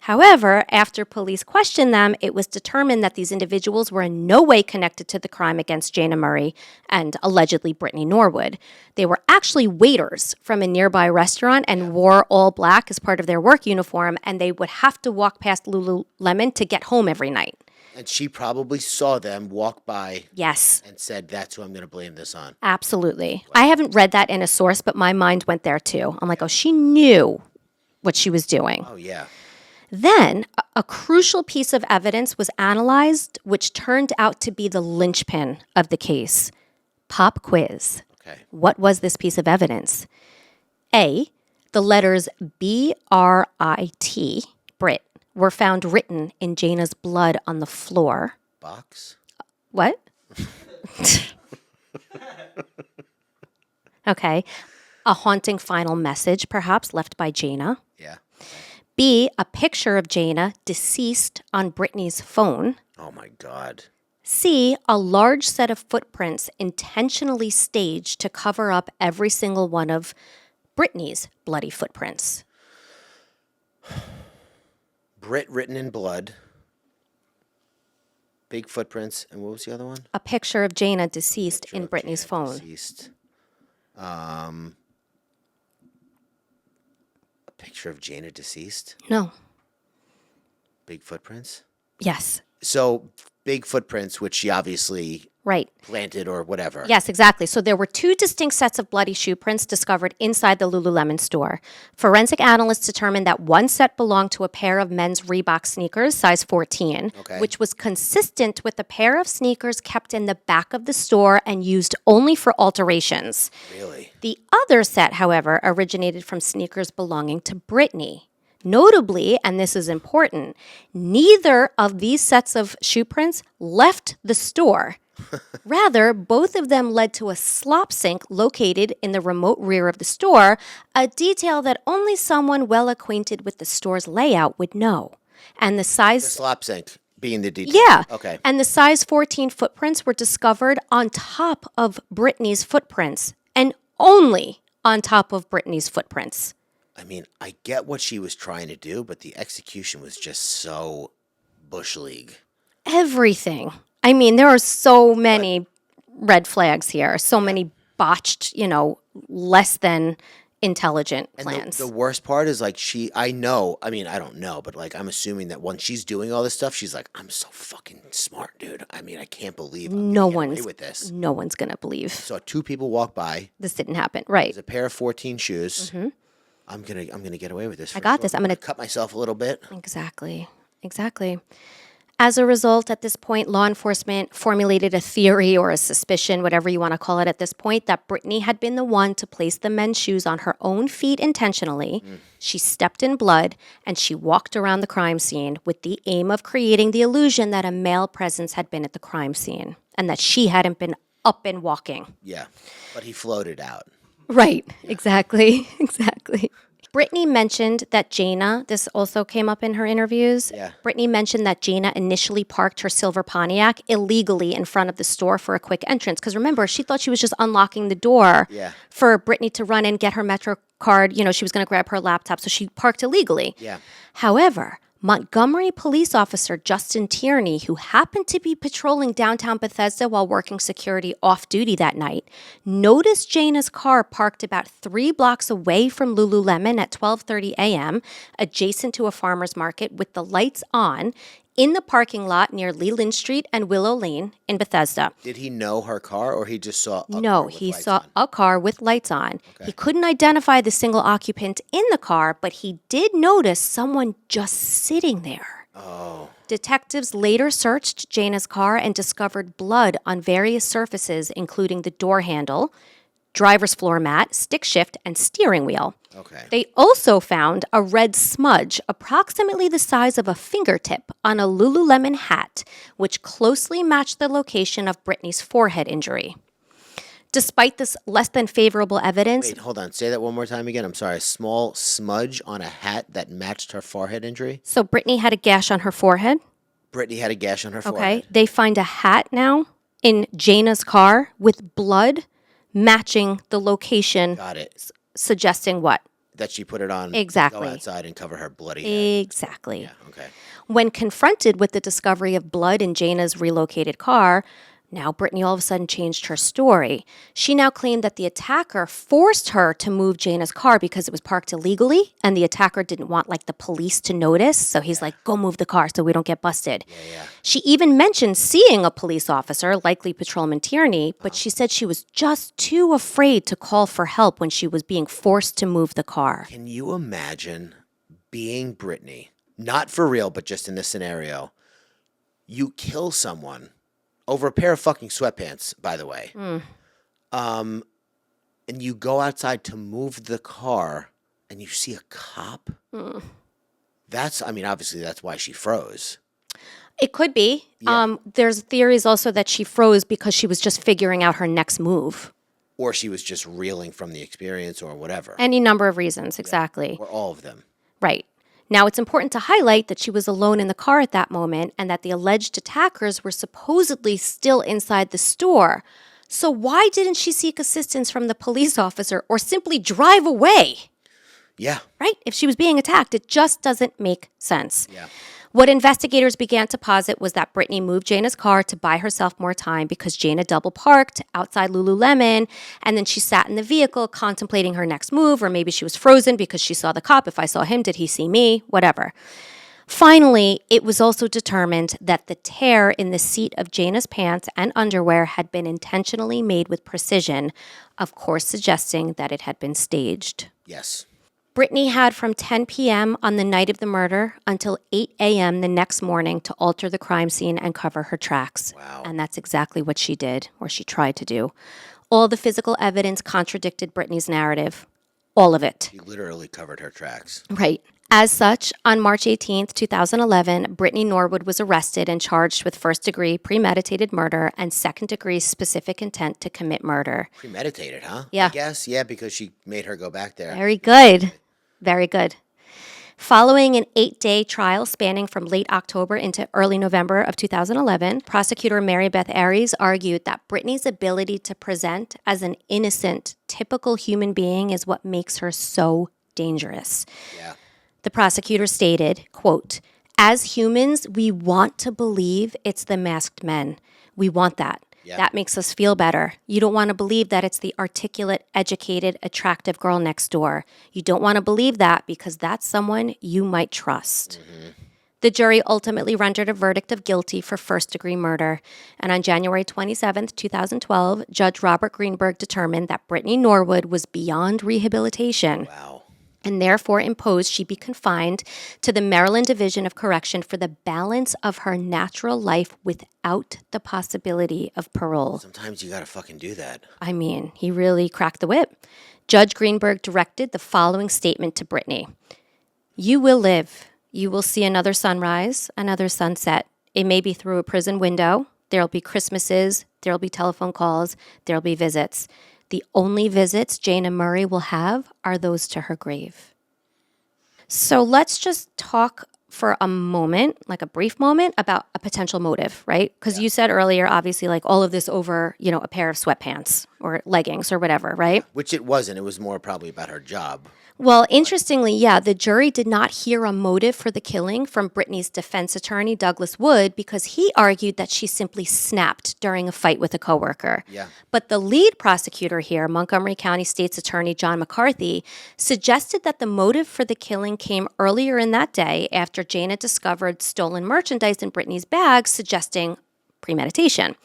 However, after police questioned them, it was determined that these individuals were in no way connected to the crime against Jana Murray and allegedly Britney Norwood. They were actually waiters from a nearby restaurant and wore all black as part of their work uniform, and they would have to walk past Lululemon to get home every night. And she probably saw them walk by. Yes. And said, that's who I'm going to blame this on. Absolutely. Wow. I haven't read that in a source, but my mind went there too. I'm like, oh, she knew what she was doing. Oh, yeah. Then a crucial piece of evidence was analyzed, which turned out to be the linchpin of the case. Pop quiz. Okay. What was this piece of evidence? A, the letters B-R-I-T, Brit, were found written in Jana's blood on the floor. Box? What? Okay. A haunting final message, perhaps, left by Jana. Yeah. B, a picture of Jana deceased on Britney's phone. Oh, my God. C, a large set of footprints intentionally staged to cover up every single one of Britney's bloody footprints. Brit written in blood. Big footprints. And what was the other one? A picture of Jana deceased in Britney's phone. Deceased. A picture of Jana deceased? No. Big footprints? Yes. So big footprints, which she obviously planted or whatever. Yes, exactly. So there were two distinct sets of bloody shoe prints discovered inside the Lululemon store. Forensic analysts determined that one set belonged to a pair of men's Reebok sneakers, size 14, which was consistent with a pair of sneakers kept in the back of the store and used only for alterations. Really? The other set, however, originated from sneakers belonging to Britney. Notably, and this is important, neither of these sets of shoe prints left the store. Rather, both of them led to a slop sink located in the remote rear of the store, a detail that only someone well acquainted with the store's layout would know. And the size... The slop sink being the detail. Yeah. Okay. And the size 14 footprints were discovered on top of Britney's footprints, and only on top of Britney's footprints. I mean, I get what she was trying to do, but the execution was just so Bush League. Everything. I mean, there are so many red flags here, so many botched, less than intelligent plans. And the worst part is I don't know, but I'm assuming that when she's doing all this stuff, she's like, I'm so fucking smart, dude. I mean, I can't believe I'm gonna get away with this. No one's going to believe. So two people walk by. This didn't happen, right. There's a pair of 14 shoes. Mm-hmm. I'm gonna get away with this. I got this. I'm gonna cut myself a little bit. Exactly. As a result, at this point, law enforcement formulated a theory or a suspicion, whatever you want to call it at this point, that Britney had been the one to place the men's shoes on her own feet intentionally. She stepped in blood, and she walked around the crime scene with the aim of creating the illusion that a male presence had been at the crime scene and that she hadn't been up and walking. Yeah, but he floated out. Right, exactly. Britney mentioned that Jana, this also came up in her interviews. Yeah. Britney mentioned that Jana initially parked her silver Pontiac illegally in front of the store for a quick entrance. Because remember, she thought she was just unlocking the door for Britney to run and get her Metro card. She was going to grab her laptop, so she parked illegally. Yeah. However, Montgomery police officer Justin Tierney, who happened to be patrolling downtown Bethesda while working security off-duty that night, noticed Jana's car parked about 3 blocks away from Lululemon at 12:30 a.m., adjacent to a farmer's market with the lights on, in the parking lot near Leland Street and Willow Lane in Bethesda. Did he know her car, or he just saw a car with lights on? No, he saw a car with lights on. Okay. He couldn't identify the single occupant in the car, but he did notice someone just sitting there. Oh. Detectives later searched Jana's car and discovered blood on various surfaces, including the door handle, driver's floor mat, stick shift, and steering wheel. Okay. They also found a red smudge approximately the size of a fingertip on a Lululemon hat, which closely matched the location of Britney's forehead injury. Despite this less than favorable evidence... Wait, hold on. Say that one more time again. I'm sorry. A small smudge on a hat that matched her forehead injury? So Britney had a gash on her forehead. Britney had a gash on her forehead. Okay. They find a hat now in Jana's car with blood matching the location. Got it. Suggesting what? that she put it on. Exactly. Go outside and cover her bloody head. Exactly. Yeah, okay. When confronted with the discovery of blood in Jana's relocated car, now Britney all of a sudden changed her story. She now claimed that the attacker forced her to move Jana's car because it was parked illegally, and the attacker didn't want like the police to notice. So he's like, go move the car so we don't get busted. Yeah. She even mentioned seeing a police officer, likely Patrolman Tierney, but she said she was just too afraid to call for help when she was being forced to move the car. Can you imagine being Britney? Not for real, but just in this scenario. You kill someone over a pair of fucking sweatpants, by the way. And you go outside to move the car and you see a cop. Obviously that's why she froze. It could be. Yeah. There's theories also that she froze because she was just figuring out her next move. Or she was just reeling from the experience or whatever. Any number of reasons, exactly. Or all of them. Right. Now, it's important to highlight that she was alone in the car at that moment and that the alleged attackers were supposedly still inside the store. So why didn't she seek assistance from the police officer or simply drive away? Yeah. Right? If she was being attacked, it just doesn't make sense. Yeah. What investigators began to posit was that Britney moved Jana's car to buy herself more time because Jana double parked outside Lululemon, and then she sat in the vehicle contemplating her next move, or maybe she was frozen because she saw the cop. If I saw him, did he see me? Whatever. Finally, it was also determined that the tear in the seat of Jana's pants and underwear had been intentionally made with precision, of course suggesting that it had been staged. Yes. Britney had from 10 p.m. on the night of the murder until 8 a.m. the next morning to alter the crime scene and cover her tracks. Wow. And that's exactly what she did, or she tried to do. All the physical evidence contradicted Britney's narrative. All of it. She literally covered her tracks. Right. As such, on March 18th, 2011, Britney Norwood was arrested and charged with first-degree premeditated murder and second-degree specific intent to commit murder. Premeditated, huh? Yeah. I guess, yeah, because she made her go back there. Very good. Very good. Following an 8-day trial spanning from late October into early November of 2011, prosecutor Mary Beth Aries argued that Britney's ability to present as an innocent, typical human being is what makes her so dangerous. Yeah. The prosecutor stated, quote, "As humans, we want to believe it's the masked men. We want that. Yep. That makes us feel better. You don't want to believe that it's the articulate, educated, attractive girl next door. You don't want to believe that because that's someone you might trust." Mm-hmm. The jury ultimately rendered a verdict of guilty for first-degree murder. And on January 27th, 2012, Judge Robert Greenberg determined that Britney Norwood was beyond rehabilitation. Wow. And therefore imposed she be confined to the Maryland Division of Correction for the balance of her natural life without the possibility of parole. Sometimes you gotta fucking do that. I mean, he really cracked the whip. Judge Greenberg directed the following statement to Britney. "You will live. You will see another sunrise, another sunset. It may be through a prison window. There'll be Christmases. There'll be telephone calls. There'll be visits. The only visits Jana Murray will have are those to her grave." So let's just talk for a moment, like a brief moment, about a potential motive, right? Because you said earlier, obviously, like all of this over, a pair of sweatpants or leggings or whatever, right? Which it wasn't. It was more probably about her job. Well, interestingly, the jury did not hear a motive for the killing from Britney's defense attorney, Douglas Wood, because he argued that she simply snapped during a fight with a coworker. Yeah. But the lead prosecutor here, Montgomery County State's Attorney John McCarthy, suggested that the motive for the killing came earlier in that day after Jana discovered stolen merchandise in Britney's bag, suggesting premeditation.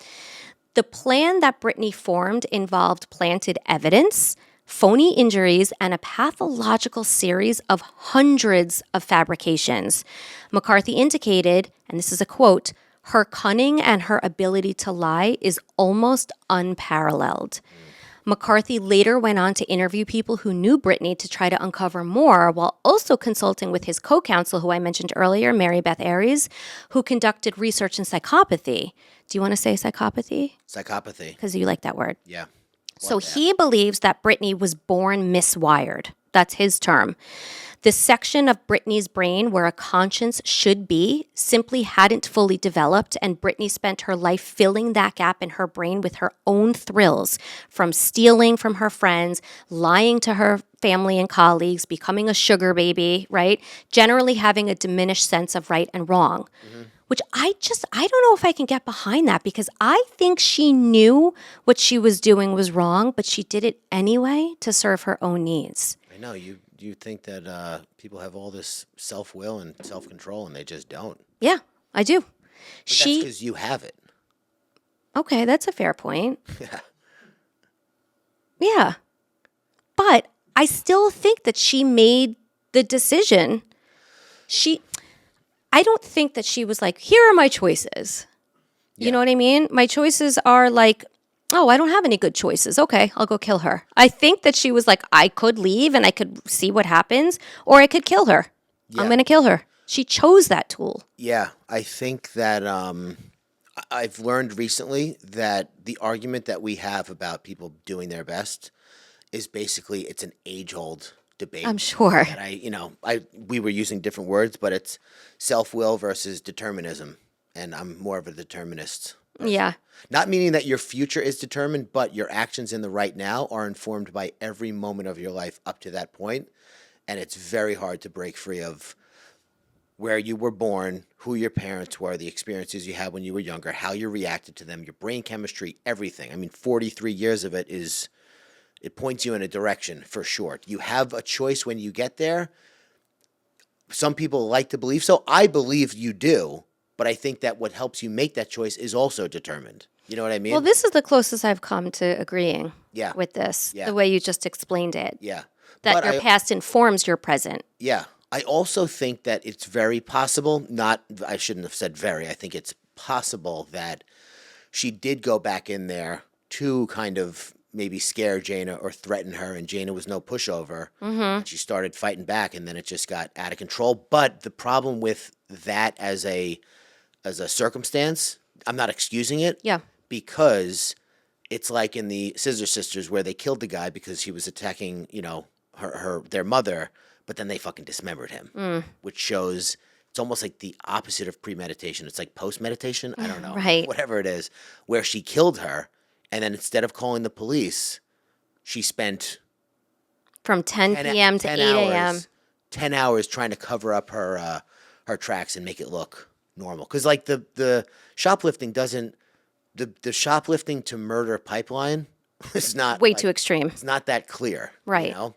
The plan that Britney formed involved planted evidence, phony injuries, and a pathological series of hundreds of fabrications. McCarthy indicated, and this is a quote, "Her cunning and her ability to lie is almost unparalleled." McCarthy later went on to interview people who knew Britney to try to uncover more, while also consulting with his co-counsel, who I mentioned earlier, Mary Beth Aries, who conducted research in psychopathy. Do you want to say psychopathy? Psychopathy. Because you like that word. Yeah. So he believes that Britney was born miswired. That's his term. The section of Britney's brain where a conscience should be simply hadn't fully developed, and Britney spent her life filling that gap in her brain with her own thrills, from stealing from her friends, lying to her family and colleagues, becoming a sugar baby, right? Generally having a diminished sense of right and wrong. Which I don't know if I can get behind that, because I think she knew what she was doing was wrong, but she did it anyway to serve her own needs. I know. You think that people have all this self-will and self-control, and they just don't. Yeah, I do. But that's because you have it. Okay, that's a fair point. Yeah. But I still think that she made the decision. I don't think that she was like, here are my choices. You know what I mean? My choices are like, oh, I don't have any good choices. Okay, I'll go kill her. I think that she was like, I could leave and I could see what happens, or I could kill her. Yeah. I'm going to kill her. She chose that tool. Yeah, I think that I've learned recently that the argument that we have about people doing their best is basically, it's an age-old debate. I'm sure. And we were using different words, but it's self-will versus determinism, and I'm more of a determinist person. Yeah. Not meaning that your future is determined, but your actions in the right now are informed by every moment of your life up to that point, and it's very hard to break free of where you were born, who your parents were, the experiences you had when you were younger, how you reacted to them, your brain chemistry, everything. I mean, 43 years of it points you in a direction for sure. You have a choice when you get there. Some people like to believe so. I believe you do, but I think that what helps you make that choice is also determined. You know what I mean? Well, this is the closest I've come to agreeing with this, the way you just explained it. Yeah. That your past informs your present. Yeah. I also think that it's very possible, I shouldn't have said very, I think it's possible that she did go back in there to kind of maybe scare Jana or threaten her, and Jana was no pushover. Mm-hmm. She started fighting back, and then it just got out of control. But the problem with that as a circumstance, I'm not excusing it. Yeah. Because it's like in the Scissor Sisters where they killed the guy because he was attacking, their mother, but then they fucking dismembered him, which shows it's almost like the opposite of premeditation. It's like post-meditation. I don't know. Right. Whatever it is, where she killed her. And then instead of calling the police, she spent from 10 p.m. to 8 a.m. 10 hours trying to cover up her tracks and make it look normal. Because like the shoplifting doesn't, the shoplifting to murder pipeline is not way too extreme. It's not that clear, right? You know?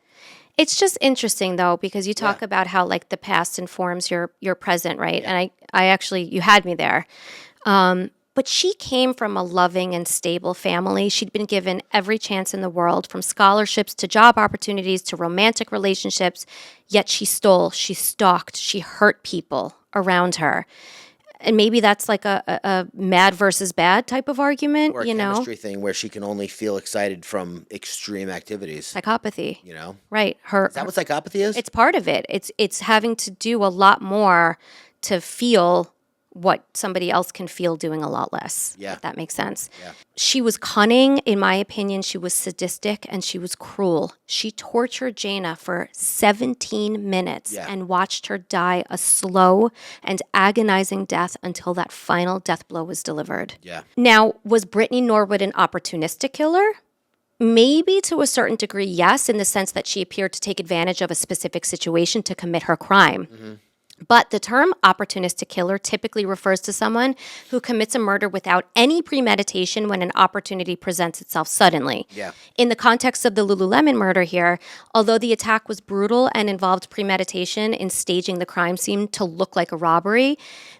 It's just interesting though, because you talk about how like the past informs your present, right? Yeah. And I actually, you had me there. But she came from a loving and stable family. She'd been given every chance in the world, from scholarships to job opportunities to romantic relationships, yet she stole, she stalked, she hurt people around her. And maybe that's like a mad versus bad type of argument, or a chemistry thing where she can only feel excited from extreme activities. Psychopathy. Right. Is that what psychopathy is? It's part of it. It's having to do a lot more to feel what somebody else can feel doing a lot less. Yeah. If that makes sense. Yeah. She was cunning. In my opinion, she was sadistic and she was cruel. She tortured Jana for 17 minutes and watched her die a slow and agonizing death until that final death blow was delivered. Yeah. Now, was Britney Norwood an opportunistic killer? Maybe to a certain degree, yes, in the sense that she appeared to take advantage of a specific situation to commit her crime. Mm-hmm. But the term opportunistic killer typically refers to someone who commits a murder without any premeditation when an opportunity presents itself suddenly. Yeah. In the context of the Lululemon murder here, although the attack was brutal and involved premeditation in staging the crime scene to look like a robbery,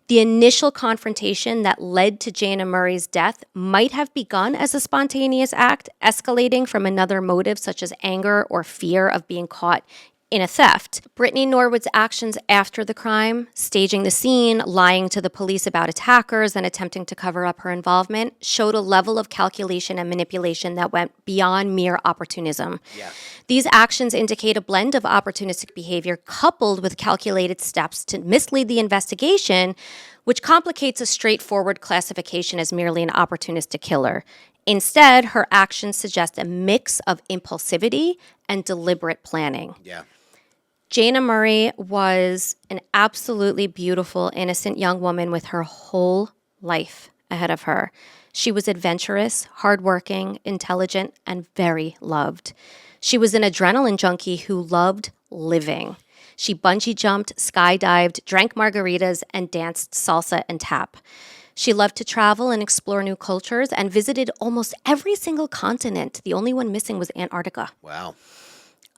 the initial confrontation that led to Jana Murray's death might have begun as a spontaneous act, escalating from another motive such as anger or fear of being caught in a theft. Britney Norwood's actions after the crime, staging the scene, lying to the police about attackers, and attempting to cover up her involvement, showed a level of calculation and manipulation that went beyond mere opportunism. Yeah. These actions indicate a blend of opportunistic behavior coupled with calculated steps to mislead the investigation, which complicates a straightforward classification as merely an opportunistic killer. Instead, her actions suggest a mix of impulsivity and deliberate planning. Yeah. Jana Murray was an absolutely beautiful, innocent young woman with her whole life ahead of her. She was adventurous, hardworking, intelligent, and very loved. She was an adrenaline junkie who loved living. She bungee jumped, skydived, drank margaritas, and danced salsa and tap. She loved to travel and explore new cultures and visited almost every single continent. The only one missing was Antarctica. Wow.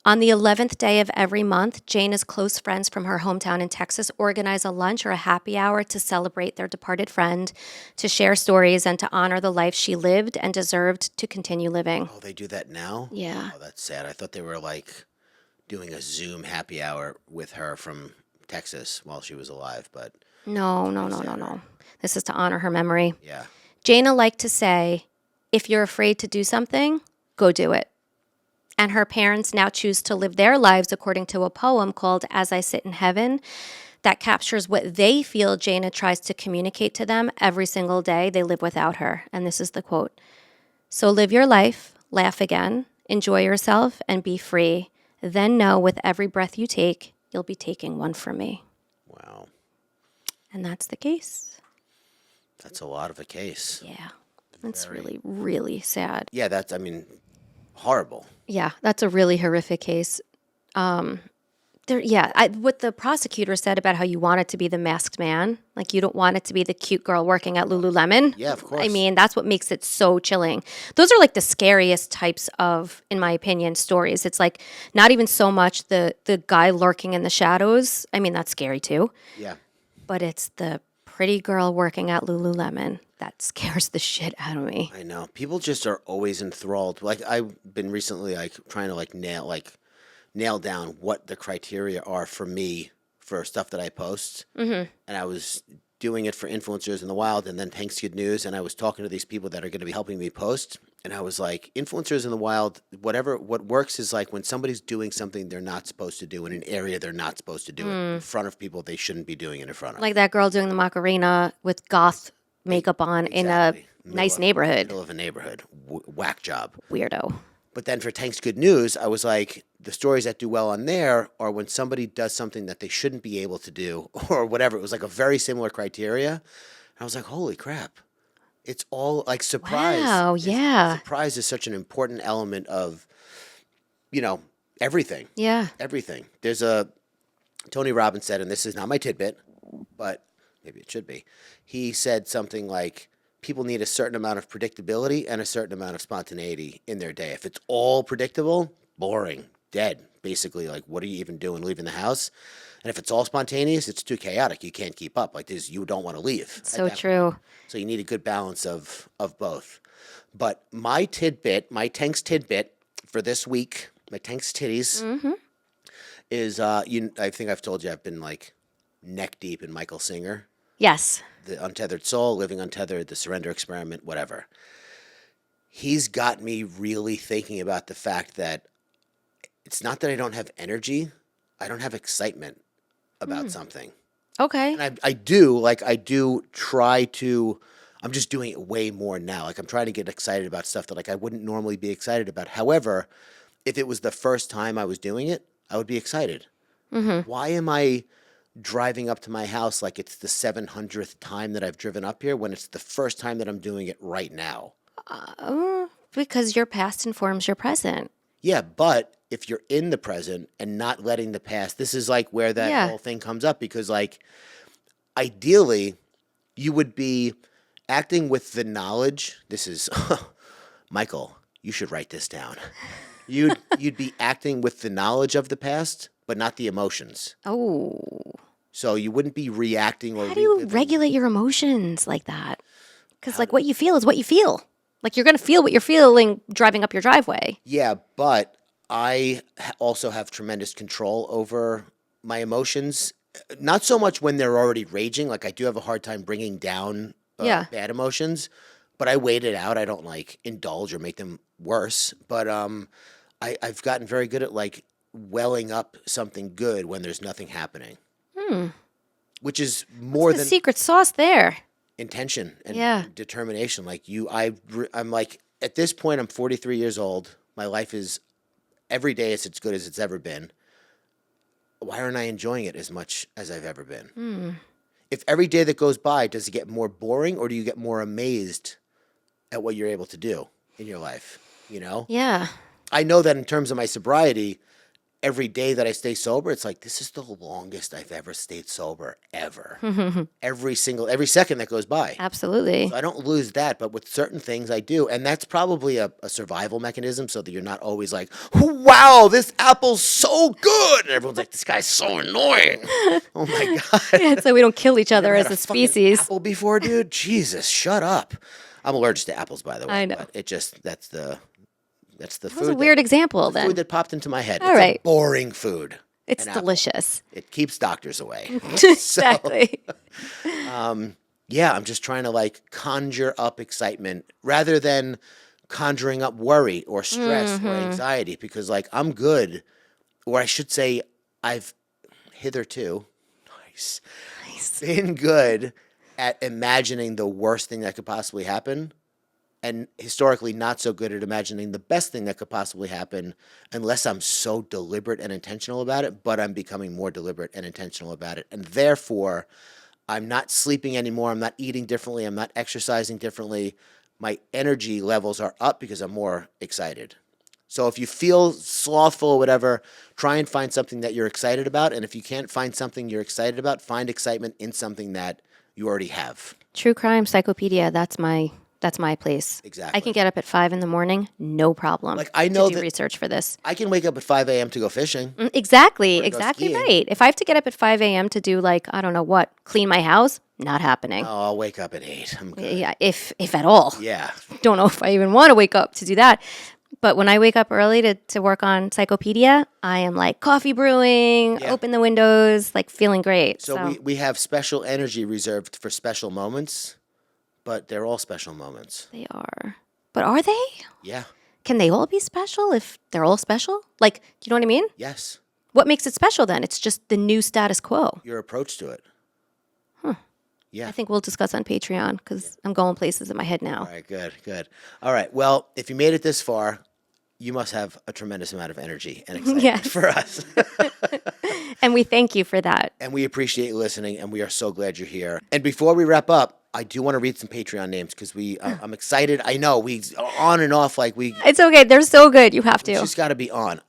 On the 11th day of every month, Jana's close friends from her hometown in Texas organize a lunch or a happy hour to celebrate their departed friend, to share stories, and to honor the life she lived and deserved to continue living. Oh, they do that now? Yeah. Oh, that's sad. I thought they were like doing a Zoom happy hour with her from Texas while she was alive, but... No. This is to honor her memory. Yeah. Jana liked to say, if you're afraid to do something, go do it. And her parents now choose to live their lives according to a poem called As I Sit in Heaven that captures what they feel Jana tries to communicate to them every single day they live without her. And this is the quote. So live your life, laugh again, enjoy yourself, and be free. Then know with every breath you take, you'll be taking one from me. Wow. And that's the case. That's a lot of a case. Yeah. That's really, really sad. Yeah, that's, horrible. Yeah, that's a really horrific case. What the prosecutor said about how you want it to be the masked man, like you don't want it to be the cute girl working at Lululemon. Yeah, of course. That's what makes it so chilling. Those are like the scariest types of, in my opinion, stories. It's like not even so much the guy lurking in the shadows. That's scary too. Yeah. But it's the pretty girl working at Lululemon that scares the shit out of me. I know. People just are always enthralled. Like I've been recently trying to nail down what the criteria are for me for stuff that I post. Mm-hmm. And I was doing it for influencers in the wild and then Thanks Good News, and I was talking to these people that are going to be helping me post, and I was like, influencers in the wild, what works is like when somebody's doing something they're not supposed to do in an area they're not supposed to do it in front of people they shouldn't be doing it in front of. Like that girl doing the Macarena with goth makeup on in a nice neighborhood. Middle of a neighborhood. Whack job. Weirdo. But then for Thanks Good News, I was like, the stories that do well on there are when somebody does something that they shouldn't be able to do or whatever. It was like a very similar criteria. And I was like, holy crap. It's all like surprise. Wow, yeah. Surprise is such an important element of, everything. Yeah. Everything. There's Tony Robbins said, and this is not my tidbit, but maybe it should be. He said something like, people need a certain amount of predictability and a certain amount of spontaneity in their day. If it's all predictable, boring, dead. Basically, like, what are you even doing leaving the house? And if it's all spontaneous, it's too chaotic. You can't keep up. Like this, you don't want to leave. So true. So you need a good balance of both. But my Tanks tidbit for this week, my Tanks titties, is I think I've told you I've been like neck deep in Michael Singer. Yes. The Untethered Soul, Living Untethered, The Surrender Experiment, whatever. He's got me really thinking about the fact that it's not that I don't have energy, I don't have excitement about something. Okay. And I do try to, I'm just doing it way more now. Like I'm trying to get excited about stuff that like I wouldn't normally be excited about. However, if it was the first time I was doing it, I would be excited. Mm-hmm. Why am I driving up to my house like it's the 700th time that I've driven up here when it's the first time that I'm doing it right now? Because your past informs your present. Yeah, but if you're in the present and not letting the past, this is like where that whole thing comes up, because like ideally you would be acting with the knowledge. This is Michael, you should write this down. You'd be acting with the knowledge of the past, but not the emotions. Oh. So you wouldn't be reacting or how do you regulate your emotions like that? Because like what you feel is what you feel. Like you're going to feel what you're feeling driving up your driveway. Yeah, but I also have tremendous control over my emotions. Not so much when they're already raging. Like I do have a hard time bringing down bad emotions, but I wait it out. I don't like indulge or make them worse. But I've gotten very good at like welling up something good when there's nothing happening. Which is more than the secret sauce there. Intention and determination. Like I'm like, at this point, I'm 43 years old. My life is every day is as good as it's ever been. why aren't I enjoying it as much as I've ever been? If every day that goes by, does it get more boring, or do you get more amazed at what you're able to do in your life? You know? Yeah. I know that in terms of my sobriety, every day that I stay sober, it's like, this is the longest I've ever stayed sober, ever. every second that goes by. Absolutely. So I don't lose that, but with certain things I do. And that's probably a survival mechanism, so that you're not always like, wow, this apple's so good. And everyone's like, this guy's so annoying. Oh my God. Yeah, so we don't kill each other as a species. Apple before, dude? Jesus, shut up. I'm allergic to apples, by the way. I know. But it just, that's the That food. was a weird example then. Food that popped into my head. All It's right. a boring food. It's delicious. It keeps doctors away. Exactly. Yeah, I'm just trying to like conjure up excitement rather than conjuring up worry or stress or anxiety, because like I'm good, or I should say I've hitherto been good at imagining the worst thing that could possibly happen, and historically not so good at imagining the best thing that could possibly happen, unless I'm so deliberate and intentional about it. But I'm becoming more deliberate and intentional about it. And therefore, I'm not sleeping anymore. I'm not eating differently. I'm not exercising differently. My energy levels are up because I'm more excited. So if you feel slothful or whatever, try and find something that you're excited about. And if you can't find something you're excited about, find excitement in something that you already have. True crime, Pyschopedia. That's my place. Exactly. I can get up at 5 a.m, no problem. Like I know to do that research for this. I can wake up at 5 a.m. to go fishing. Exactly skiing. right. If I have to get up at 5 a.m. to do like I don't know what, clean my house, not happening. Oh, I'll wake up at 8. I'm good. Yeah, if at all. Yeah. Don't know if I even want to wake up to do that. But when I wake up early to work on Pyschopedia, I am like coffee brewing, open the windows, like feeling great. So we have special energy reserved for special moments, but they're all special moments. They are. But are they? Yeah. Can they all be special if they're all special? Like, do you know what I mean? Yes. What makes it special then? It's just the new status quo. Your approach to it. Yeah. I think we'll discuss on Patreon because I'm going places in my head now. All right, good. All right, well, if you made it this far, you must have a tremendous amount of energy and excitement for us. And we thank you for that. And we appreciate you listening, and we are so glad you're here. And before we wrap up, I do want to read some Patreon names because I'm excited. I know we on and off like we. It's okay. They're so good. You have to. Just got to be on.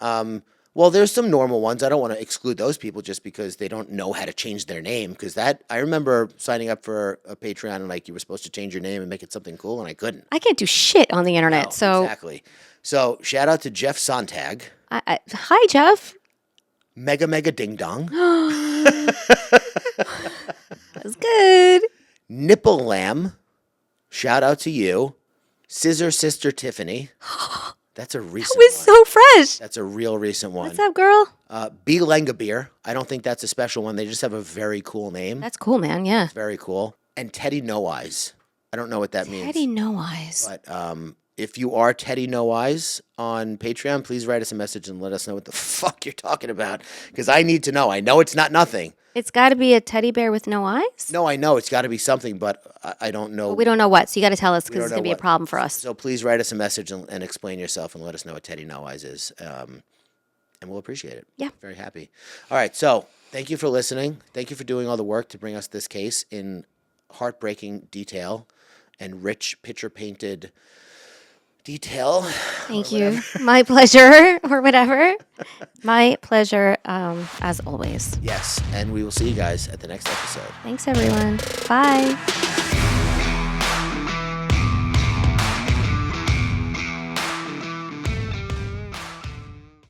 Well, there's some normal ones. I don't want to exclude those people just because they don't know how to change their name. Because I remember signing up for a Patreon and like you were supposed to change your name and make it something cool, and I couldn't. I can't do shit on the internet. No, so exactly. So shout out to Jeff Sontag. Hi, Jeff. Mega Ding Dong. That's good. Nipple Lamb. Shout out to you. Scissor Sister Tiffany. That's a recent That was one. so fresh. That's a real recent one. What's up, girl? B. Langabeer. I don't think that's a special one. They just have a very cool name. That's cool, man. Yeah. Very cool. And Teddy No Eyes. I don't know what that means. Teddy No Eyes. But if you are Teddy No Eyes on Patreon, please write us a message and let us know what the fuck you're talking about. Because I need to know. I know it's not nothing. It's got to be a teddy bear with no eyes? No, I know. It's got to be something, but I don't know. But we don't know what, so you got to tell us because it's going to be a problem for us. So please write us a message and explain yourself and let us know what Teddy No Eyes is. And we'll appreciate it. Yeah. Very happy. All right. So thank you for listening. Thank you for doing all the work to bring us this case in heartbreaking detail and rich picture-painted detail. Thank you. My pleasure, or whatever. My pleasure, as always. Yes. And we will see you guys at the next episode. Thanks, everyone. Bye.